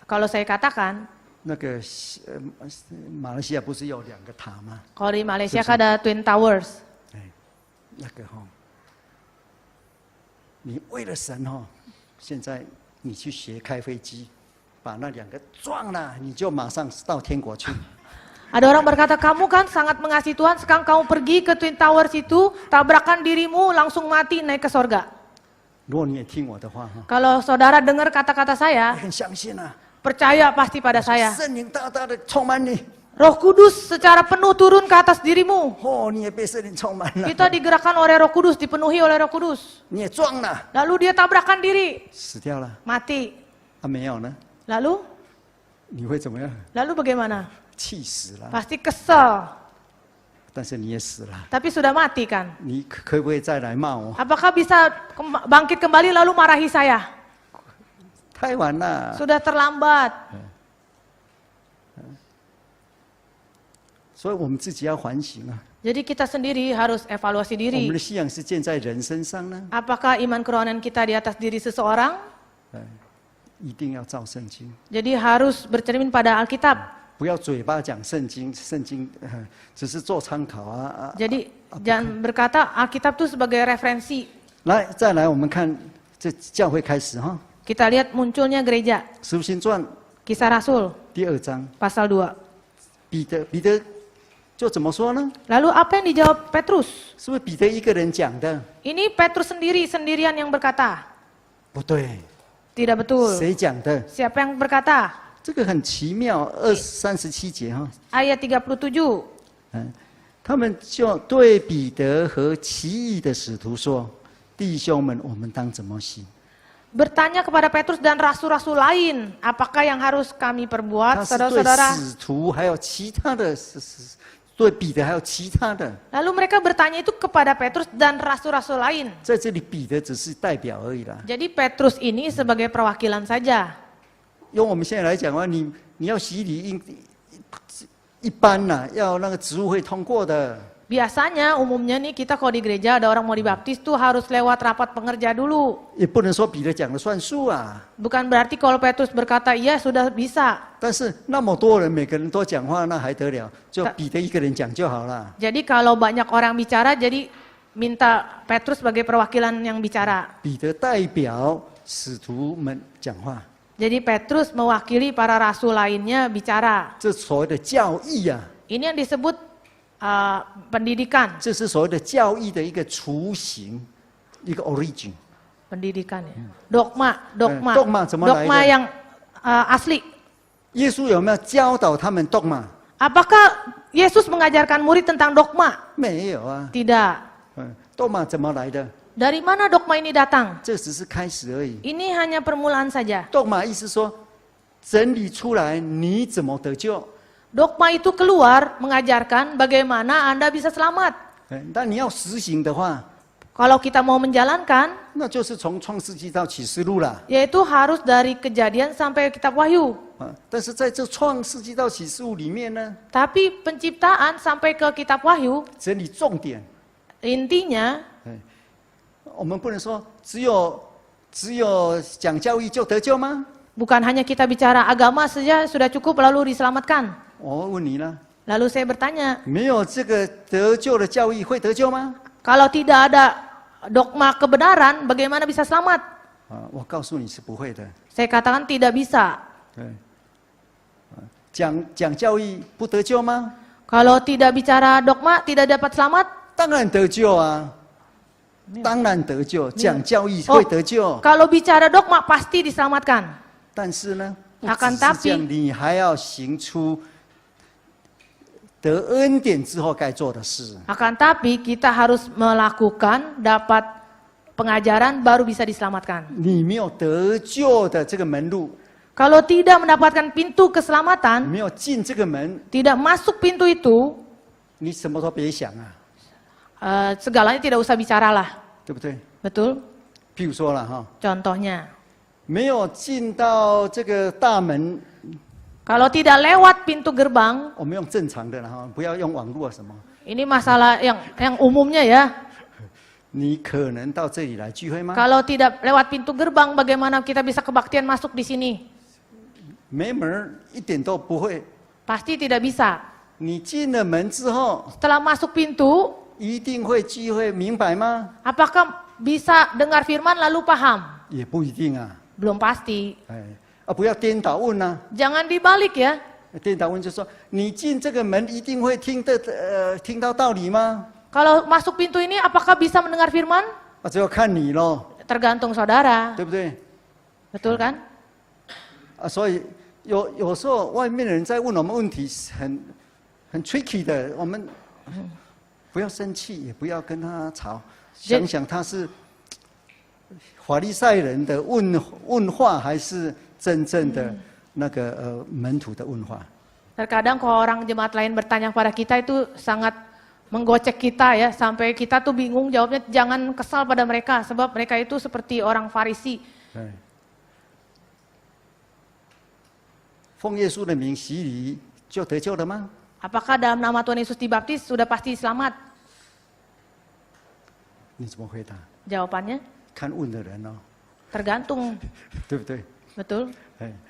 Kalau saya katakan, 那个马来西亚不是有2个塔吗？ kalau di Malaysia kan ada Twin Towers. 那个你为了神现在你去学开飞机，把那2个撞了，你就马上到天国去。 Ada orang berkata, kamu kan sangat mengasihi Tuhan, sekarang kamu pergi ke Twin Towers itu, tabrakan dirimu, langsung mati naik ke sorga. 如果你也听我的话 Kalau saudara dengar kata-kata saya, 很相信啊， percaya pasti pada saya. 圣灵大大的充满你， Roh Kudus secara penuh turun ke atas dirimu. 你也被圣灵充满了， Kita digerakkan oleh Roh Kudus, dipenuhi oleh Roh Kudus. 你也撞了， Lalu dia tabrakan diri, 死掉了 mati. 没有呢？ Lalu 你会怎么样？ lalu bagaimana? 气死了， Pasti kesel, 但是你也死了， tapi sudah mati kan? 你可不可以再来骂我？ Apakah bisa bangkit kembali lalu marahi saya? 太晚了。 Sudah terlambat. 所以我们自己要反省啊。 Jadi kita sendiri harus evaluasi 我们 diri. 的信仰是建在人身上呢， Apakah iman kerohanian kita di atas diri seseorang? 一定要照圣经， Jadi harus bercermin pada Alkitab. 不要嘴巴讲圣经，圣经只是做参考啊。 Jadi jangan berkata Alkitab itu sebagai referensi. 来，再来我们看这教会开始哈， Kita lihat munculnya gereja. 使徒行传 Kisah Rasul 第第2章， pasal 2. 彼得就怎么说呢？ Lalu apa yang dijawab Petrus? 是不是彼得一个人讲的？ Ini Petrus sendirian yang berkata. 不对， Tidak betul. 谁讲的？ Siapa yang berkata? 这个很奇妙，37节哈， Ayat 37. 他们就对彼得和其余的使徒说：“弟兄们，我们当怎么行？” Bertanya kepada Petrus dan rasul-rasul lain, apakah yang harus kami 他 perbuat, 是对 saudara-saudara? 使徒还有其他的，对彼得还有其他的， Lalu mereka bertanya itu kepada Petrus dan rasul-rasul lain. 在这里彼得只是代表而已啦。 Jadi Petrus ini sebagai perwakilan saja. 用我们现在来讲的话，你要洗礼一般呐、要那个职务会通过的。 Biasanya umumnya nih kita kalau di gereja ada orang mau dibaptis tuh harus lewat rapat pengerja dulu. 也不能说彼得讲的算数啊。 Bukan berarti kalau Petrus berkata iya sudah bisa. 但是那么多人，每个人都讲话，那还得了？就彼得一个人讲就好了。 Jadi kalau banyak orang bicara jadi minta Petrus sebagai perwakilan yang bicara. 彼得代表使徒们讲话， Jadi Petrus mewakili para rasul lainnya bicara. 这所谓的教义啊， Ini yang disebut pendidikan. 这是所谓的教义的一个雏形，一个 origin。 Pendidikan ya. Dogma. Dogma 怎么来的？ Dogma yang asli. 耶稣有没有教导他们 dogma？ Apakah Yesus mengajarkan murid tentang dogma? 没有啊。 Tidak. dogma 怎么来的？ Dari mana dogma ini datang? 这只是开始而已。 Ini hanya permulaan saja. dogma 意思说，整理出来你怎么得救？ Dogma itu keluar mengajarkan bagaimana Anda bisa selamat. 但你要实行的话， Kalau kita mau menjalankan, 那就是从创世纪到启示录啦。 yaitu harus dari kejadian sampai kitab Wahyu. 但是在这创世纪到启示录里面呢， Tapi penciptaan sampai ke kitab Wahyu, 整理重点。 intinya 我们不能说只有讲教义就得救吗？ bukan hanya kita bicara agama saja sudah cukup lalu diselamatkan. 我问你呢， Lalu saya bertanya, 没有这个得救的教义会得救吗？ kalau tidak ada dogma kebenaran, bagaimana bisa selamat? 我告诉你是不会的。 Saya katakan tidak bisa. 对，讲教义不得救吗？ Kalau tidak bicara dogma, tidak dapat selamat? 当然得救啊，当然得救，讲教义会得救。 Kalau bicara dogma pasti diselamatkan. 但是呢，不 Akan 只是这样， tapi 你还要行出得恩典之后该做的事。 Akan tapi kita harus melakukan dapat pengajaran baru bisa diselamatkan. 你没有得救的这个门路， Kalau tidak mendapatkan pintu keselamatan, 没有进这个门， tidak masuk pintu itu, 你什么都别想啊， segalanya tidak usah bicaralah. 对不对？ Betul? 譬如说了哈， Contohnya, 没有进到这个大门， kalau tidak lewat pintu gerbang, 我们用正常的了哈，不要用网络什么。 ini masalah yang umumnya ya. 你可能到这里来聚会吗？ Kalau tidak lewat pintu gerbang, bagaimana kita bisa kebaktian masuk di sini? 没门儿一点都不会。 Pasti tidak bisa. 你进了门之后， Setelah masuk pintu, 一定会聚会，明白吗？ apakah bisa dengar firman lalu paham? 也不一定啊。 Belum pasti. 不要颠倒问啊！ Jangan dibalik ya. 颠倒问就说，你进这个门一定会听到道理吗？ Kalau masuk pintu ini apakah bisa mendengar firman? 这要看你咯， Tergantung saudara. 对不对？ Betul kan? 所以有时候外面的人在问我们问题很 tricky 的，我们不要生气，也不要跟他吵，想想他是法利赛人的问话，还是真正的那个门徒的问话。 Terkadang kalau orang jemaat lain bertanya kepada kita itu sangat menggocek kita ya, sampai kita tuh bingung jawabnya. Jangan kesal pada mereka, sebab mereka itu seperti orang Farisi. 奉耶稣的名洗礼就得救了吗？ Apakah dalam nama Tuhan Yesus dibaptis sudah pasti selamat? 你怎么回答？ Jawabannya 看问的人哦， tergantung. 对不对？ Betul?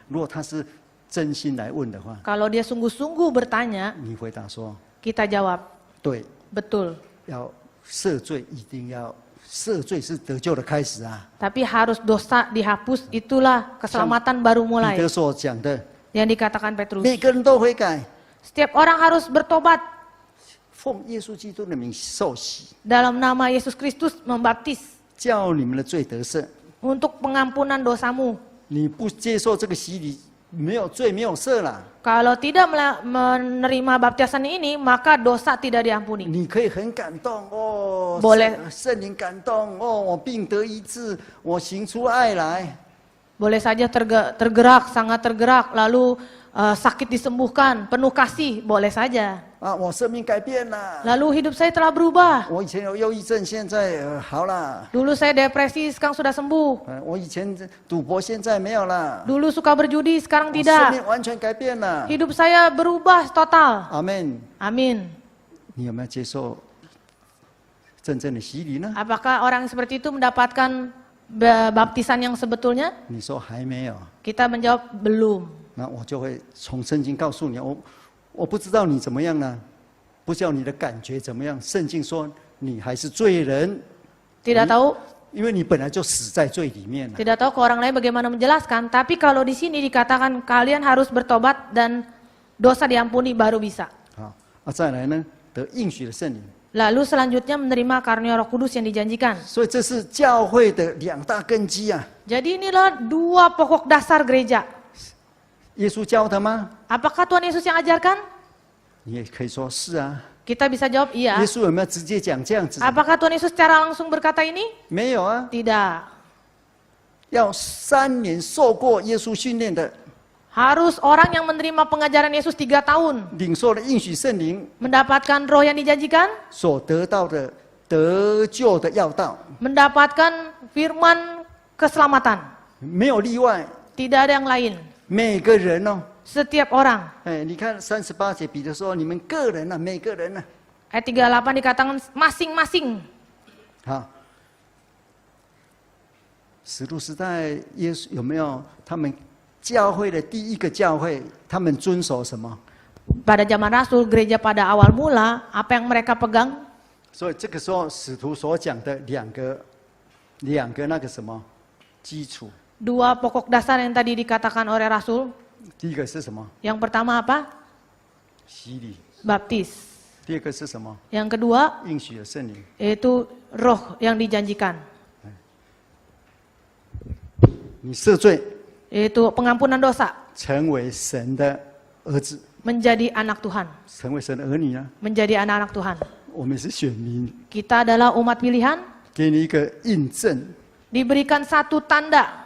如果他是真心来问的话， Kalau dia sungguh-sungguh bertanya, 你回答说 kita jawab 对， betul. 要赦罪，一定要赦罪是得救的开始啊。 Tapi harus dosa dihapus, itulah keselamatan baru 彼 mulai. 得所讲的， yang dikatakan Petrus. 每个人都悔改， Setiap orang harus bertobat 奉耶稣基督的名受洗， dalam nama Yesus Kristus membaptis 叫你们的罪得赦。 untuk pengampunan dosamu. 你不接受这个洗礼，没有罪没有赦啦。 Kalau tidak menerima baptisan ini, maka dosa tidak diampuni. 你可以很感动哦， boleh 圣灵感动哦，我病得医治，我行出爱来。 Boleh saja tergerak, sangat tergerak, lalu sakit disembuhkan, penuh kasih, boleh saja. 啊，我生命改变了。 Lalu hidup saya telah berubah. 我以前有忧郁症，现在好了。 Dulu saya depresi, sekarang sudah sembuh. 我以前赌博，现在没有了。 Dulu suka berjudi, sekarang 生 tidak. 命完全改变了。 Hidup saya berubah total. 阿门。 Amin. 你有没有接受真正的洗礼呢？ Apakah orang seperti itu mendapatkan baptisan yang sebetulnya? 你说还没有， Kita menjawab belum. 那我就会从圣经告诉你，我不知道你怎么样呢，不知道你的感觉怎么样。圣经说你还是罪人， Tidak tahu, 因为你本来就死在罪里面了。 tidak tahu ke orang lain bagaimana menjelaskan. Tapi kalau di sini dikatakan kalian harus bertobat dan dosa diampuni baru bisa. 好，再来呢，得应许的圣灵。 Lalu selanjutnya menerima karunia Roh Kudus yang dijanjikan. 所以这是教会的两大根基啊。 Jadi inilah dua pokok dasar gereja. 耶稣教的吗？ Apakah Tuhan Yesus yang ajarkan? 你也可以说是啊。 Kita bisa jawab 耶 iya. 稣有没有直接讲这样子？ Apakah Tuhan Yesus secara langsung berkata ini? 没有啊。 Tidak. 要3年受过耶稣训练的， Harus orang yang menerima pengajaran Yesus 3 tahun. 领受了应许圣灵 Mendapatkan roh yang dijanjikan. 所得到的得救的要道， Mendapatkan firman keselamatan. 没有例外。 Tidak ada yang lain. 每个人哦， Setiap orang. 哎，你看38节，彼得说你们个人啊，每个人啊， Ayat 38 dikatakan masing-masing. 好。使徒时代，耶稣有没有他们教会的第一个教会，他们遵守什么？ Pada zaman Rasul, gereja pada awal mula, apa yang mereka pegang? 所以这个时候，使徒所讲的两个那个什么基础， Dua pokok dasar yang tadi dikatakan oleh Rasul. 第一个是什么？ Yang pertama apa? 洗礼。 Baptis. 第二个是什么？ Yang kedua, 应许的圣灵。 yaitu roh yang dijanjikan. 你赦罪， Yaitu pengampunan dosa. 成为神的儿子， Menjadi anak Tuhan. 成为神的儿女啊！ Menjadi anak-anak Tuhan. 我们是选民， Kita adalah umat pilihan. 给你一个印证， Diberikan satu tanda.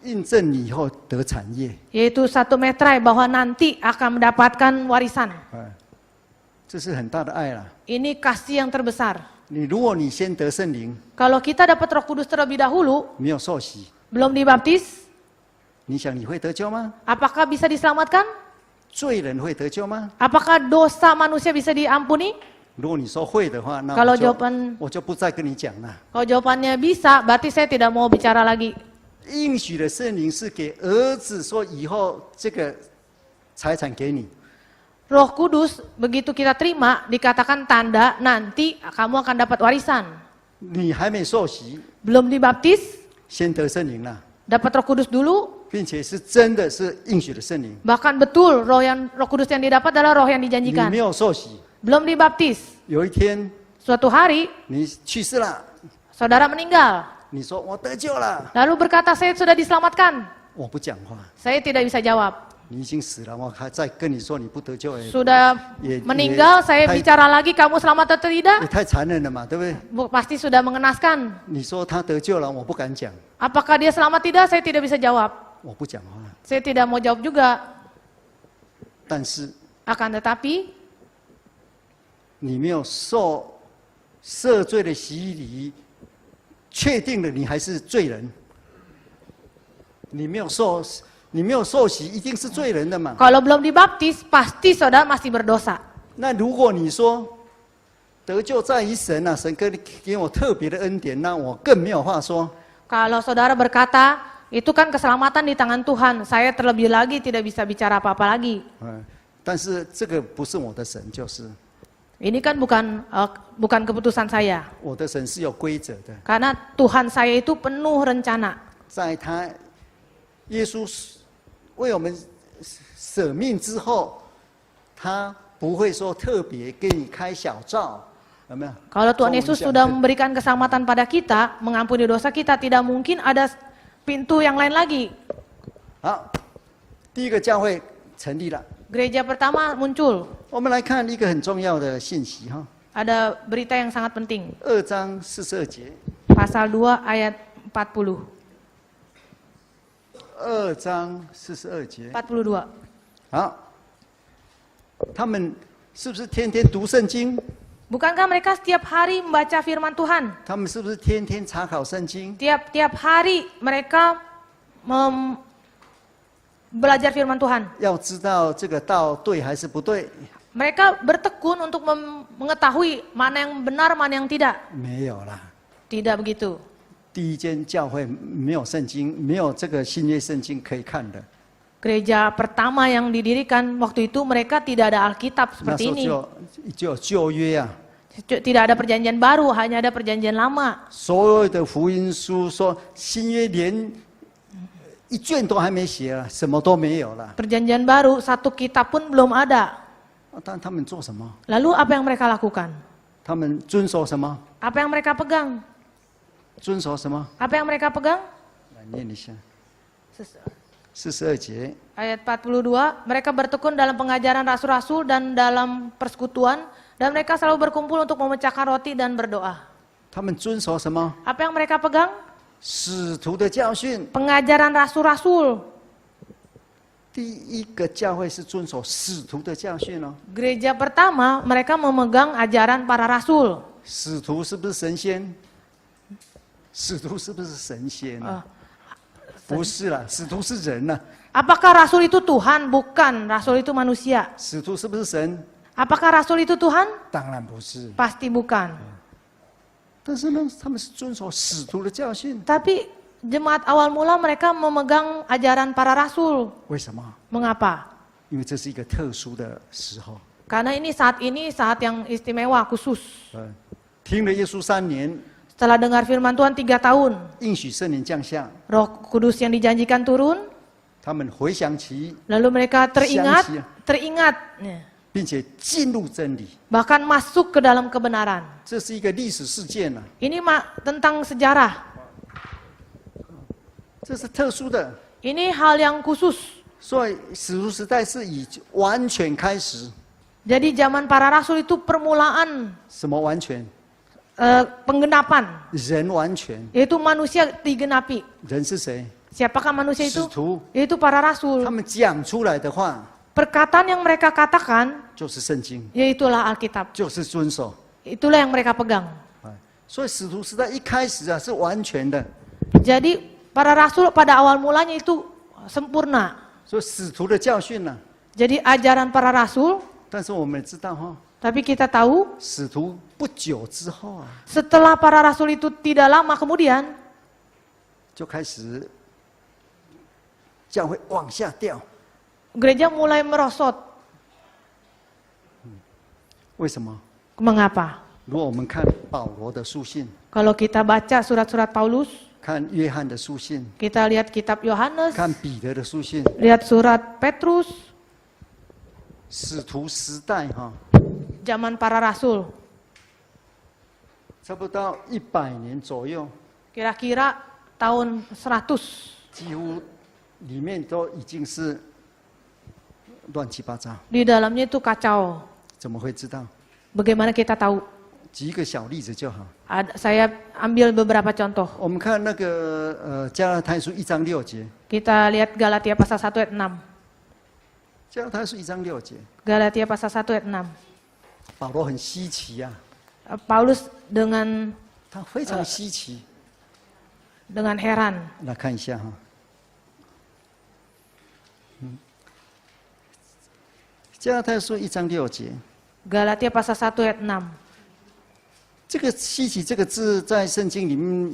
印证你以后得产业。 Yaitu satu meterai bahwa nanti akan mendapatkan warisan. 哎，这是很大的爱啦。 Ini kasih yang terbesar. 如果你先得圣灵， Kalau kita dapat Roh Kudus terlebih dahulu, 没有受洗， belum dibaptis, 你想你会得救吗？ apakah bisa diselamatkan? 罪人会得救吗？ Apakah dosa manusia bisa diampuni? 如果你说会的话，那 Kalau jawaban 我就不再跟你讲了。 kalau jawabannya bisa, berarti saya tidak mau bicara lagi. 应许的圣灵是给儿子说，以后这个财产给你。 Roh Kudus begitu kita terima dikatakan tanda nanti kamu akan dapat warisan. 你还没受洗， Belum dibaptis, 先得圣灵了， dapat Roh Kudus dulu, 并且是真的是应许的圣灵。 bahkan betul Roh Kudus yang didapat adalah roh yang 你 dijanjikan. 没有受洗， Belum dibaptis. 有一天 Suatu hari 你去世了， saudara meninggal, 你说我得救了， lalu berkata saya sudah diselamatkan. 我不讲话， Saya tidak bisa jawab. 你已经死了，我还在跟你说你不得救， Sudah meninggal, saya bicara lagi kamu selamat atau 也 tidak? 太残忍了嘛，对不对？ Pasti sudah mengenaskan. 你说他得救了，我不敢讲， Apakah dia selamat tidak? Saya tidak bisa jawab. 我不讲话。 Saya tidak mau jawab juga. 但是 Akan tetapi, 你没有受赦罪的洗礼，确定了你还是罪人。你没有受洗，一定是罪人的嘛。 kalau belum dibaptis, pasti saudara masih berdosa. 那如果你说得救在于神啊，神给我特别的恩典，那我更没有话说。 Kalau saudara berkata, itu kan keselamatan di tangan Tuhan, saya terlebih lagi tidak bisa bicara apa-apa lagi. 但是这个不是我的神，就是 Ini kan bukan keputusan saya. 我的神是有规则的。 Karena Tuhan saya itu penuh rencana. 在他耶稣为我们舍命之后，他不会说特别给你开小灶，有没有？ Kalau Tuhan Yesus sudah memberikan keselamatan pada kita, mengampuni dosa kita, tidak mungkin ada pintu yang lain lagi. 好，第一个教会成立了。 Gereja pertama muncul. 我们来看一个很重要的信息哈， Ada berita yang sangat penting. 2章42节。 Pasal 2 ayat 40. 2章42节。 42. 好，他们是不是天天读圣经？ Bukankah mereka setiap hari membaca firman Tuhan? 他们是不是天天查考圣经？ Tiap hari mereka belajar firman Tuhan. 要知道这个道对还是不对？ Mereka bertekun untuk mengetahui mana yang benar, mana yang tidak. 没有啦。 Tidak begitu. 第一间教会没有圣经，没有这个新约圣经可以看的。 Gereja pertama yang didirikan waktu itu mereka tidak ada Alkitab 那 seperti 时候 ini. 就有旧约啊， Tidak ada perjanjian baru, hanya ada perjanjian lama. 所有的福音书说新约连一卷都还没写了，什么都没有了。 Perjanjian baru, satu kitab pun belum ada. 但他们做什么？ Lalu apa yang mereka lakukan? 他们遵守什么？ Apa yang mereka pegang? 遵守什么？ Apa yang mereka pegang? 来念一下42节。 Ayat 42, mereka bertekun dalam pengajaran rasul-rasul dan dalam persekutuan, dan mereka selalu berkumpul untuk memecahkan roti dan berdoa. 他们遵守什么？ Apa yang mereka pegang? 使徒的教训。 Pengajaran rasul-rasul. 第一个教会是遵守使徒的教训哦。 Gereja pertama, mereka memegang ajaran para rasul. 使徒是不是神仙？使徒是不是神仙啊？不是啦，使徒是人呐。 Apakah rasul itu Tuhan? Bukan, rasul itu manusia. 使徒是不是神？ Apakah rasul itu Tuhan? 当然不是。 Pasti bukan. 但是呢，他们是遵守使徒的教训。 Tapi jemaat awal mula mereka memegang ajaran para rasul. 为什么？ Mengapa? 因为这是一个特殊的时候。 Karena ini saat yang istimewa, khusus. 听了耶稣3年， Setelah dengar firman Tuhan 3 tahun, 应许圣灵降下， Roh Kudus yang dijanjikan turun, 他们回想起， lalu mereka teringat, Siang-siang. 并且进入真理。 bahkan masuk ke dalam kebenaran. 这是一个历史事件啊， Ini tentang sejarah. 这是特殊的。 Ini hal yang khusus. 所以使徒时代是以完全开始。 Jadi zaman para rasul itu permulaan 什么完全？ penggenapan, 人完全。 yaitu manusia digenapi. 人是谁？ Siapakah manusia 使 itu? 徒。 Yaitu para rasul. 他们讲出来的话， Perkataan yang mereka katakan, 就是圣经， yaitulah Alkitab. 就是遵守。 Itulah yang mereka pegang. 所以使徒时代一开始啊是完全的。 Jadi para rasul pada awal mulanya itu sempurna. 所以使徒的教训呢、 Jadi ajaran para rasul, 但是我们也知道哈、 tapi kita tahu 使徒不久之后啊， setelah para rasul itu tidak lama kemudian, 就开始教会往下掉。 gereja mulai merosot. 为什么？ Mengapa? 如果我们看保罗的书信， Kalau kita baca surat-surat Paulus, 看约翰的书信， kita lihat kitab Yohanes, 看彼得的书信， lihat surat Petrus, 使徒时代哈、 zaman para rasul, 差不多100年左右， kira-kira tahun 100. 几乎里面都已经是乱七八糟。 Di dalamnya itu kacau. 怎么会知道？ Bagaimana kita tahu? 举一个小例子就好。 Saya ambil beberapa contoh. 我们看那个加拉太书1章6节， Kita lihat Galatia pasal 1 ayat 6. 加拉太书1章6节， Galatia pasal 1 ayat 6. 保罗很稀奇啊， Paulus dengan 他非常稀奇。 heran. 来看一下哈，加拉太书1章6节， Galatia pasal 1 ayat 6. 这个稀奇这个字在圣经里面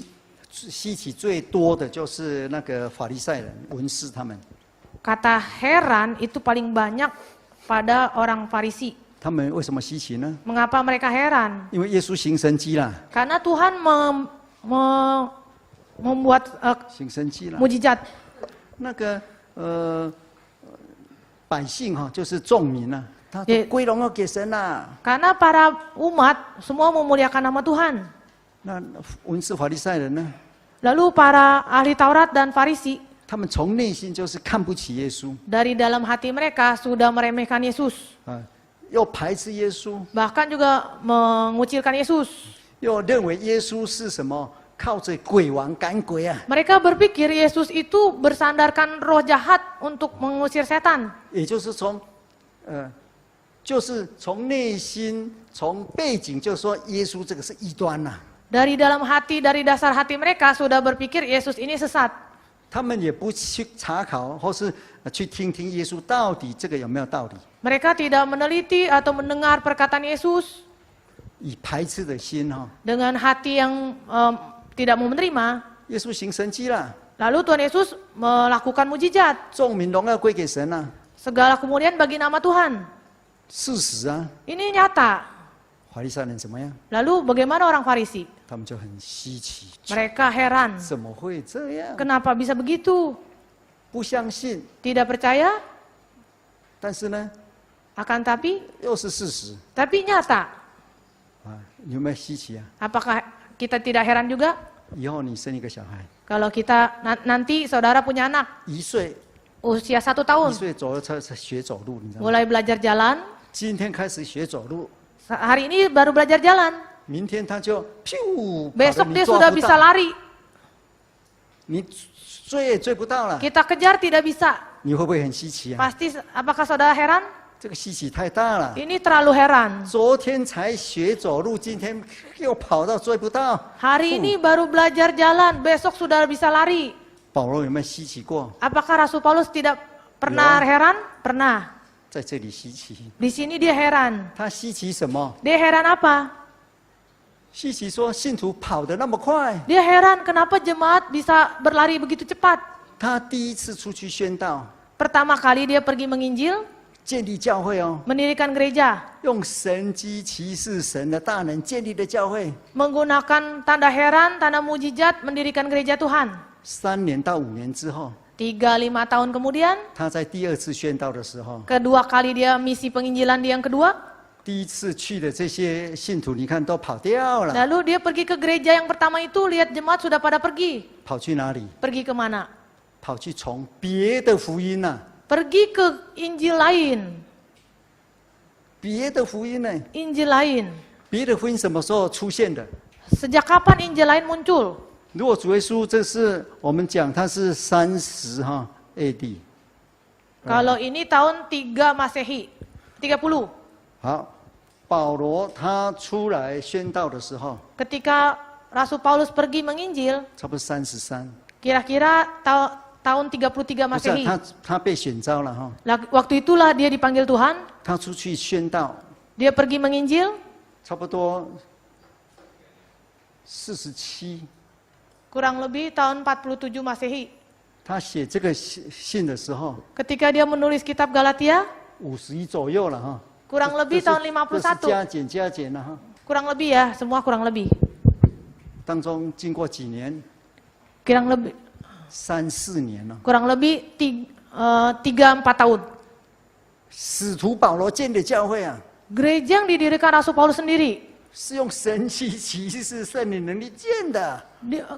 稀奇最多的就是那个法利赛人、文士他们， Kata heran itu paling banyak pada orang Farisi. 他们为什么稀奇呢？ Mengapa mereka heran? 因为耶稣行神迹啦， Karena Tuhan membuat 行神迹啦。 mujizat. 那个百姓哈，就是众民啊，他说归荣耀给神啊。 Karena para umat semua memuliakan nama Tuhan. 那文士法利赛人呢？ Lalu para ahli Taurat dan Farisi 他们从内心就是看不起耶稣 dari dalam hati mereka sudah meremehkan Yesus. 啊，又排斥耶稣， Bahkan juga mengucilkan Yesus. 又认为耶稣是什么？靠着鬼王赶鬼啊！ Mereka berpikir Yesus itu bersandarkan roh jahat untuk mengusir setan. 也就是就是从内心、从背景，就说耶稣这个是异端呐、 Dari dalam hati, dari dasar hati mereka sudah berpikir Yesus ini sesat. 他们也不去查考，或是去听听耶稣到底这个有没有道理， Mereka tidak meneliti atau mendengar perkataan Yesus 以排斥的心哈、 dengan hati yang tidak mau menerima. 耶稣行神迹啦， Lalu Tuhan Yesus melakukan mujizat. 众民荣耀归给神啊， Segala kemuliaan bagi nama Tuhan. 事实啊， Ini nyata. 法利赛人怎么样？ Lalu bagaimana orang Farisi? 他们就很稀奇， Mereka heran. 怎么会这样？ Kenapa bisa begitu? 不相信， Tidak percaya, 但是呢， akan tapi 又是事实 nyata. 啊，有没有稀奇啊？ Apakah kita tidak heran juga? 以后你生一个小孩， Kalau kita nanti saudara punya anak 1岁， usia 1 1 tahun 岁左右才学走路，你知道吗？ mulai belajar jalan, 今天开始学走路， hari ini baru belajar jalan, 明天他就咻， besok 跑得 dia 你抓 sudah 不 bisa 到， lari. 你追也追不到了， Kita kejar tidak bisa. 你会不会很稀奇啊？ Pasti apakah saudara heran? 这个稀奇太大了。 Ini terlalu heran. 昨天才学走路，今天又跑到追不到。 Hari ini baru belajar jalan, besok sudah bisa lari. 保罗有没有稀奇过？ Apakah Rasul Paulus tidak pernah heran? Pernah. 在这里稀奇， Di sini dia heran. 他稀奇什么？ Dia heran apa? 稀奇说信徒跑得那么快。 Dia heran kenapa jemaat bisa berlari begitu cepat. 他第一次出去宣道， Pertama kali dia pergi menginjil, 建立教会哦， mendirikan gereja, 用神机骑士神的大能建立的教会。 menggunakan tanda heran, tanda mujizat, mendirikan gereja Tuhan. 3年到5年之后， 3-5 tahun kemudian, 他在第2次宣道的时候， kedua kali dia misi penginjilan di yang kedua, 第1次去的这些信徒，你看都跑掉了， lalu dia pergi ke gereja yang pertama itu, lihat jemaat sudah pada pergi. 跑去哪里？ Pergi kemana? 跑去从别的福音呐、 Pergi ke Injil lain. 别的福音呢？ Injil lain. 别的福音什么时候出现的？ Sejak kapan Injil lain muncul? 如果主耶稣，这是我们讲他是30AD。 Kalau ini tahun 3 Masehi, 30. 好，保罗他出来宣道的时候， Ketika Rasul Paulus pergi menginjil, 差不多33。 kira-kira tahun 33 不是、 Masehi. 他被选召了哈， Waktu itulah dia dipanggil Tuhan, 他出去宣道， dia pergi menginjil, 差不多47。 kurang lebih tahun 47 Masehi. 他写这个信的时候， Ketika dia menulis kitab Galatia, 51左右了哈。 kurang lebih 这是 tahun 这是 51. 加减了哈。 Kurang lebih ya, semua kurang lebih. 当中经过几年， Kurang lebih 3-4年了。 kurang lebih 3-4 tahun. 使徒保罗建的教会啊， Gereja yang didirikan Rasul Paulus sendiri. 是用神迹骑士圣灵能力建的。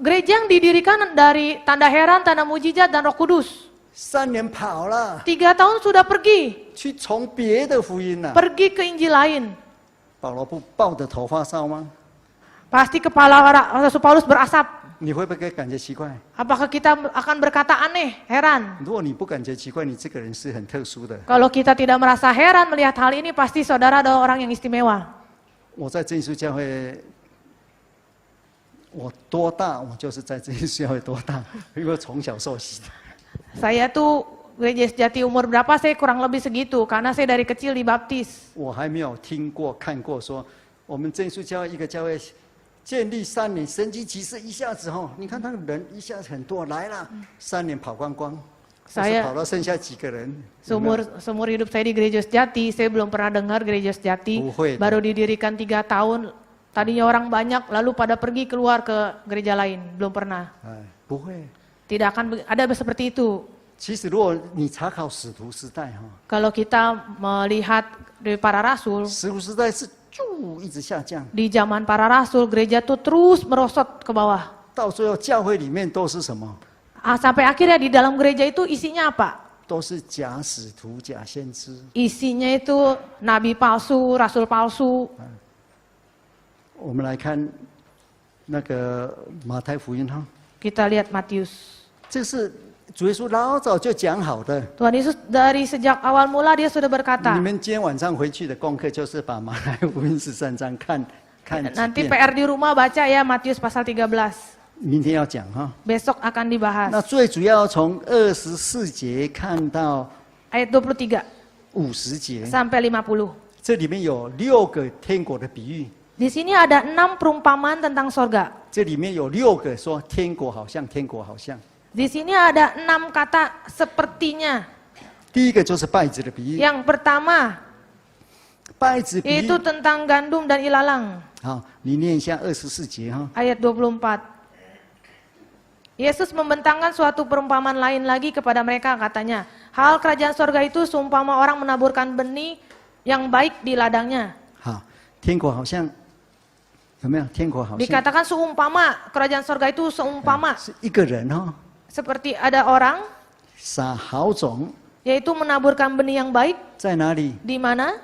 Gereja yang didirikan dari tanda heran, tanda mujizat, dan Roh Kudus. 3年跑了， 3 tahun sudah pergi, 去从别的福音呐、 pergi ke Injil lain. 保罗不抱着头发烧吗？ Pasti kepala Rasul Paulus berasap. 你会不会感觉奇怪？ Apakah kita akan berkata aneh, heran? 如果你不感觉奇怪，你这个人是很特殊的。 Kalau kita tidak merasa heran melihat hal ini, pasti saudara adalah orang yang istimewa. 我在真耶稣教会，我多大，我就是在真耶稣教会多大，因为从小受洗的。 Saya tuh gereja sejati umur berapa, saya kurang lebih segitu, karena saya dari kecil dibaptis. 我还没有听过、看过说，我们真耶稣教会一个教会建立3年，神迹奇事一下子吼，你看那个人一下子很多来了，3年跑光光，但是跑到剩下几个人。 Seumur hidup saya di gereja sejati, saya belum pernah dengar gereja sejati. Baru didirikan 3 tahun, tadinya orang banyak, lalu pada pergi keluar ke gereja lain, belum pernah. 不会， Tidak akan ada seperti itu. 其实如果你查考使徒时代哈， Kalau kita melihat dari para rasul, 使徒时代是就一直下降， di zaman para rasul gereja tuh terus merosot ke bawah. 到最后教会里面都是什么？ Sampai akhirnya di dalam gereja itu isinya apa? 都是假使徒、假先知。 Isinya itu nabi palsu, rasul palsu. 我们来看那个马太福音哈， Kita lihat Matius. 这是主耶稣老早就讲好的。 Tuhan Yesus dari sejak awal mula dia sudah 你 berkata. 们今天晚上回去的功课就是把马太福音13章看几 Nanti 遍， PR di rumah baca ya Matius pasal 13. 明天要讲哈。 Besok akan dibahas. 那最主要从24节看到 Ayat 23 50节， sampai 50. 这里面有6个天国的比喻， Di sini ada 6 perumpamaan tentang sorga. 这里面有6个说天国好像，天国好像。 Di sini ada 6 kata sepertinya. 第一个就是稗子的比喻， Yang pertama 稗子比喻 itu tentang gandum dan ilalang. 好，你念一下24节哈。 Ayat 24. Yesus membentangkan suatu perumpamaan lain lagi kepada mereka, katanya, hal kerajaan sorga itu seumpama orang menaburkan benih yang baik di ladangnya. 好，天国好像有没有？天国好像 Dikatakan seumpama, kerajaan sorga itu seumpama. 是一个人哈， Seperti ada orang, 撒好种 yaitu menaburkan benih yang baik. 在哪里？ Di mana?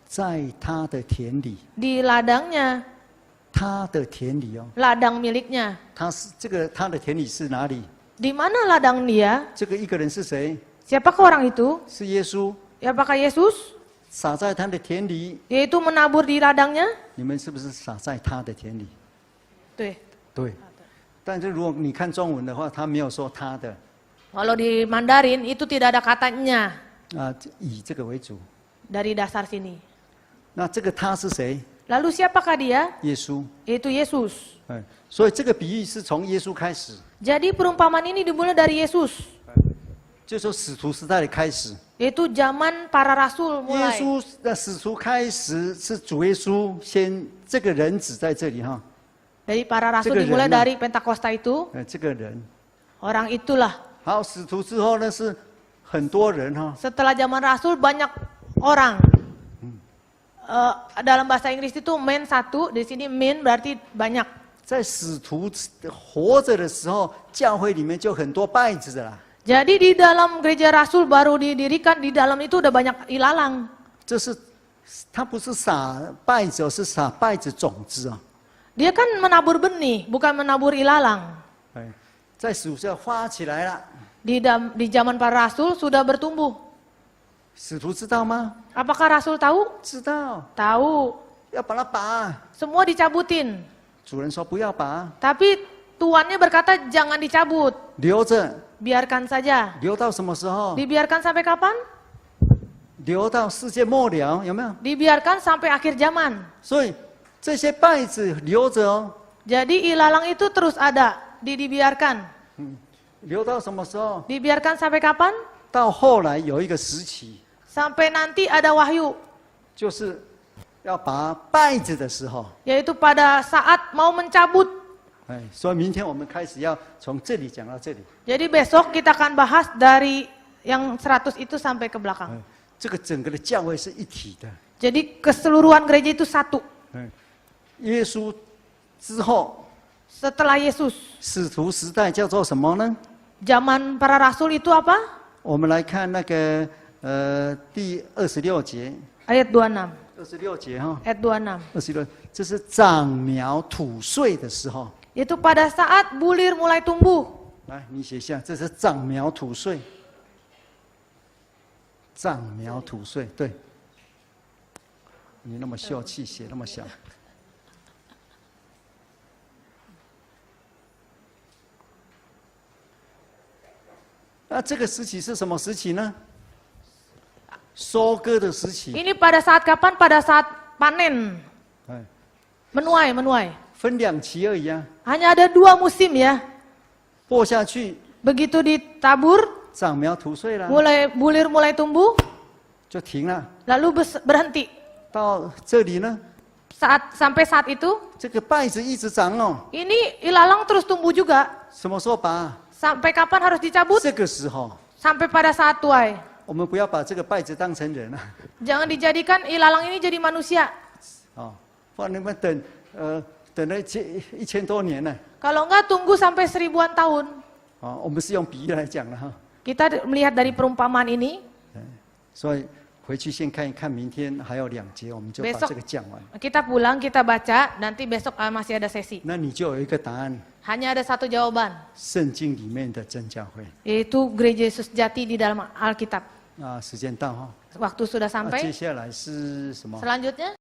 在他的田里， Di ladangnya, 他的田里哦， ladang miliknya. 他是这个他的田里是哪里？ Di mana ladang dia? 这个一个人是谁？ Siapakah orang itu? 是耶稣， Apakah Yesus? 撒在他的田里。 Yaitu menabur di ladangnya? 你们是不是撒在他的田里？ Tuh. 对。但是如果你看中文的话，他没有说他的 Kalau di Mandarin itu tidak ada katanya 啊，以这个为主。 dari dasar sini. 那这个他是谁？ Lalu siapakah dia? 耶稣。 Yaitu Yesus. 哎，所以这个比喻是从耶稣开始， Jadi perumpamaan ini dimulai dari Yesus. 就说使徒时代的开始。 Yaitu zaman para rasul 耶 mulai. 稣的使徒开始是主耶稣先这个人指在这里哈， Dari para rasul 这个人 dimulai 呢？ dari Pentakosta itu. 这个人。 Orang itulah. 好，使徒之后呢是很多人哈， Setelah zaman rasul banyak orang. Dalam bahasa Inggris itu men satu, di sini men berarti banyak. 在使徒活着的时候，教会里面就很多稗子的啦。 Jadi di dalam gereja rasul baru didirikan, di dalam itu udah banyak ilalang. 这是他不是撒稗子哦，是撒稗子种子啊。 Dia kan menabur benih, bukan menabur ilalang. 哎，在属下发起来了， Di zaman para rasul sudah bertumbuh. 使徒知道吗？ Apakah rasul tahu? 知道， Tahu. 要把它拔。 Semua dicabutin. 主人说不要拔， Tapi tuannya berkata jangan dicabut. 留着， Biarkan saja. 留到什么时候？ Dibiarkan sampai kapan? 留到世界末了，有没有？ Dibiarkan sampai akhir zaman. 所以这些稗子留着哦， Jadi ilalang itu terus ada, dibiarkan. 留到什么时候？ Dibiarkan sampai kapan? 到后来有一个时期， Sampai nanti ada wahyu. 就是要拔稗子的时候。 Yaitu pada saat mau mencabut. 哎，所以明天我们开始要从这里讲到这里。 Jadi besok kita akan bahas dari yang 100 itu sampai ke 哎 belakang. 这个整个的教会是一体的。 Jadi keseluruhan gereja itu satu. 哎，耶稣之后， Setelah Yesus, 使徒时代叫做什么呢？ zaman para rasul itu apa? 我们来看那个第26节Ayat 26. ，26节哈， Ayat 26. 26，这是长苗吐穗的时候。 Itu pada saat bulir mulai tumbuh. 来，你写下，这是长苗吐穗。长苗吐穗，对。你那么秀气，写那么小。那这个时期是什么时期呢？收割的时期。 Ini pada saat kapan? Pada saat panen. 哎， Menuai. 分2期而已啊， Hanya ada 2 musim ya. 播下去， Begitu ditabur, 长苗吐穗了， bulir mulai tumbuh, 就停了。 lalu berhenti. 到这里呢， Sampai saat itu, 这个稗子一直长哦， ini ilalang terus tumbuh juga. 什么时候拔？ Sampai kapan harus dicabut? 这个时候， sampai pada saat tuai. 我们不要把这个稗子当成人啊， Jangan dijadikan ilalang ini jadi manusia. 哦，不然你们等了1000多年呢。 Kalau enggak tunggu sampai 1000-an tahun. 哦，我们是用比喻来讲的哈。 Kita melihat dari perumpamaan ini. 所以回去先看一看，明天还有2节，我们就把 Besok 这个讲完。 kita pulang, kita baca, nanti besok masih ada sesi. 那你就有一个答案， Hanya ada satu jawaban, 圣经里面的真教会。 yaitu Gereja Yesus Jati di dalam Alkitab. 啊，时间到哈。 Waktu sudah 接 sampai. 下来是什么？ Selanjutnya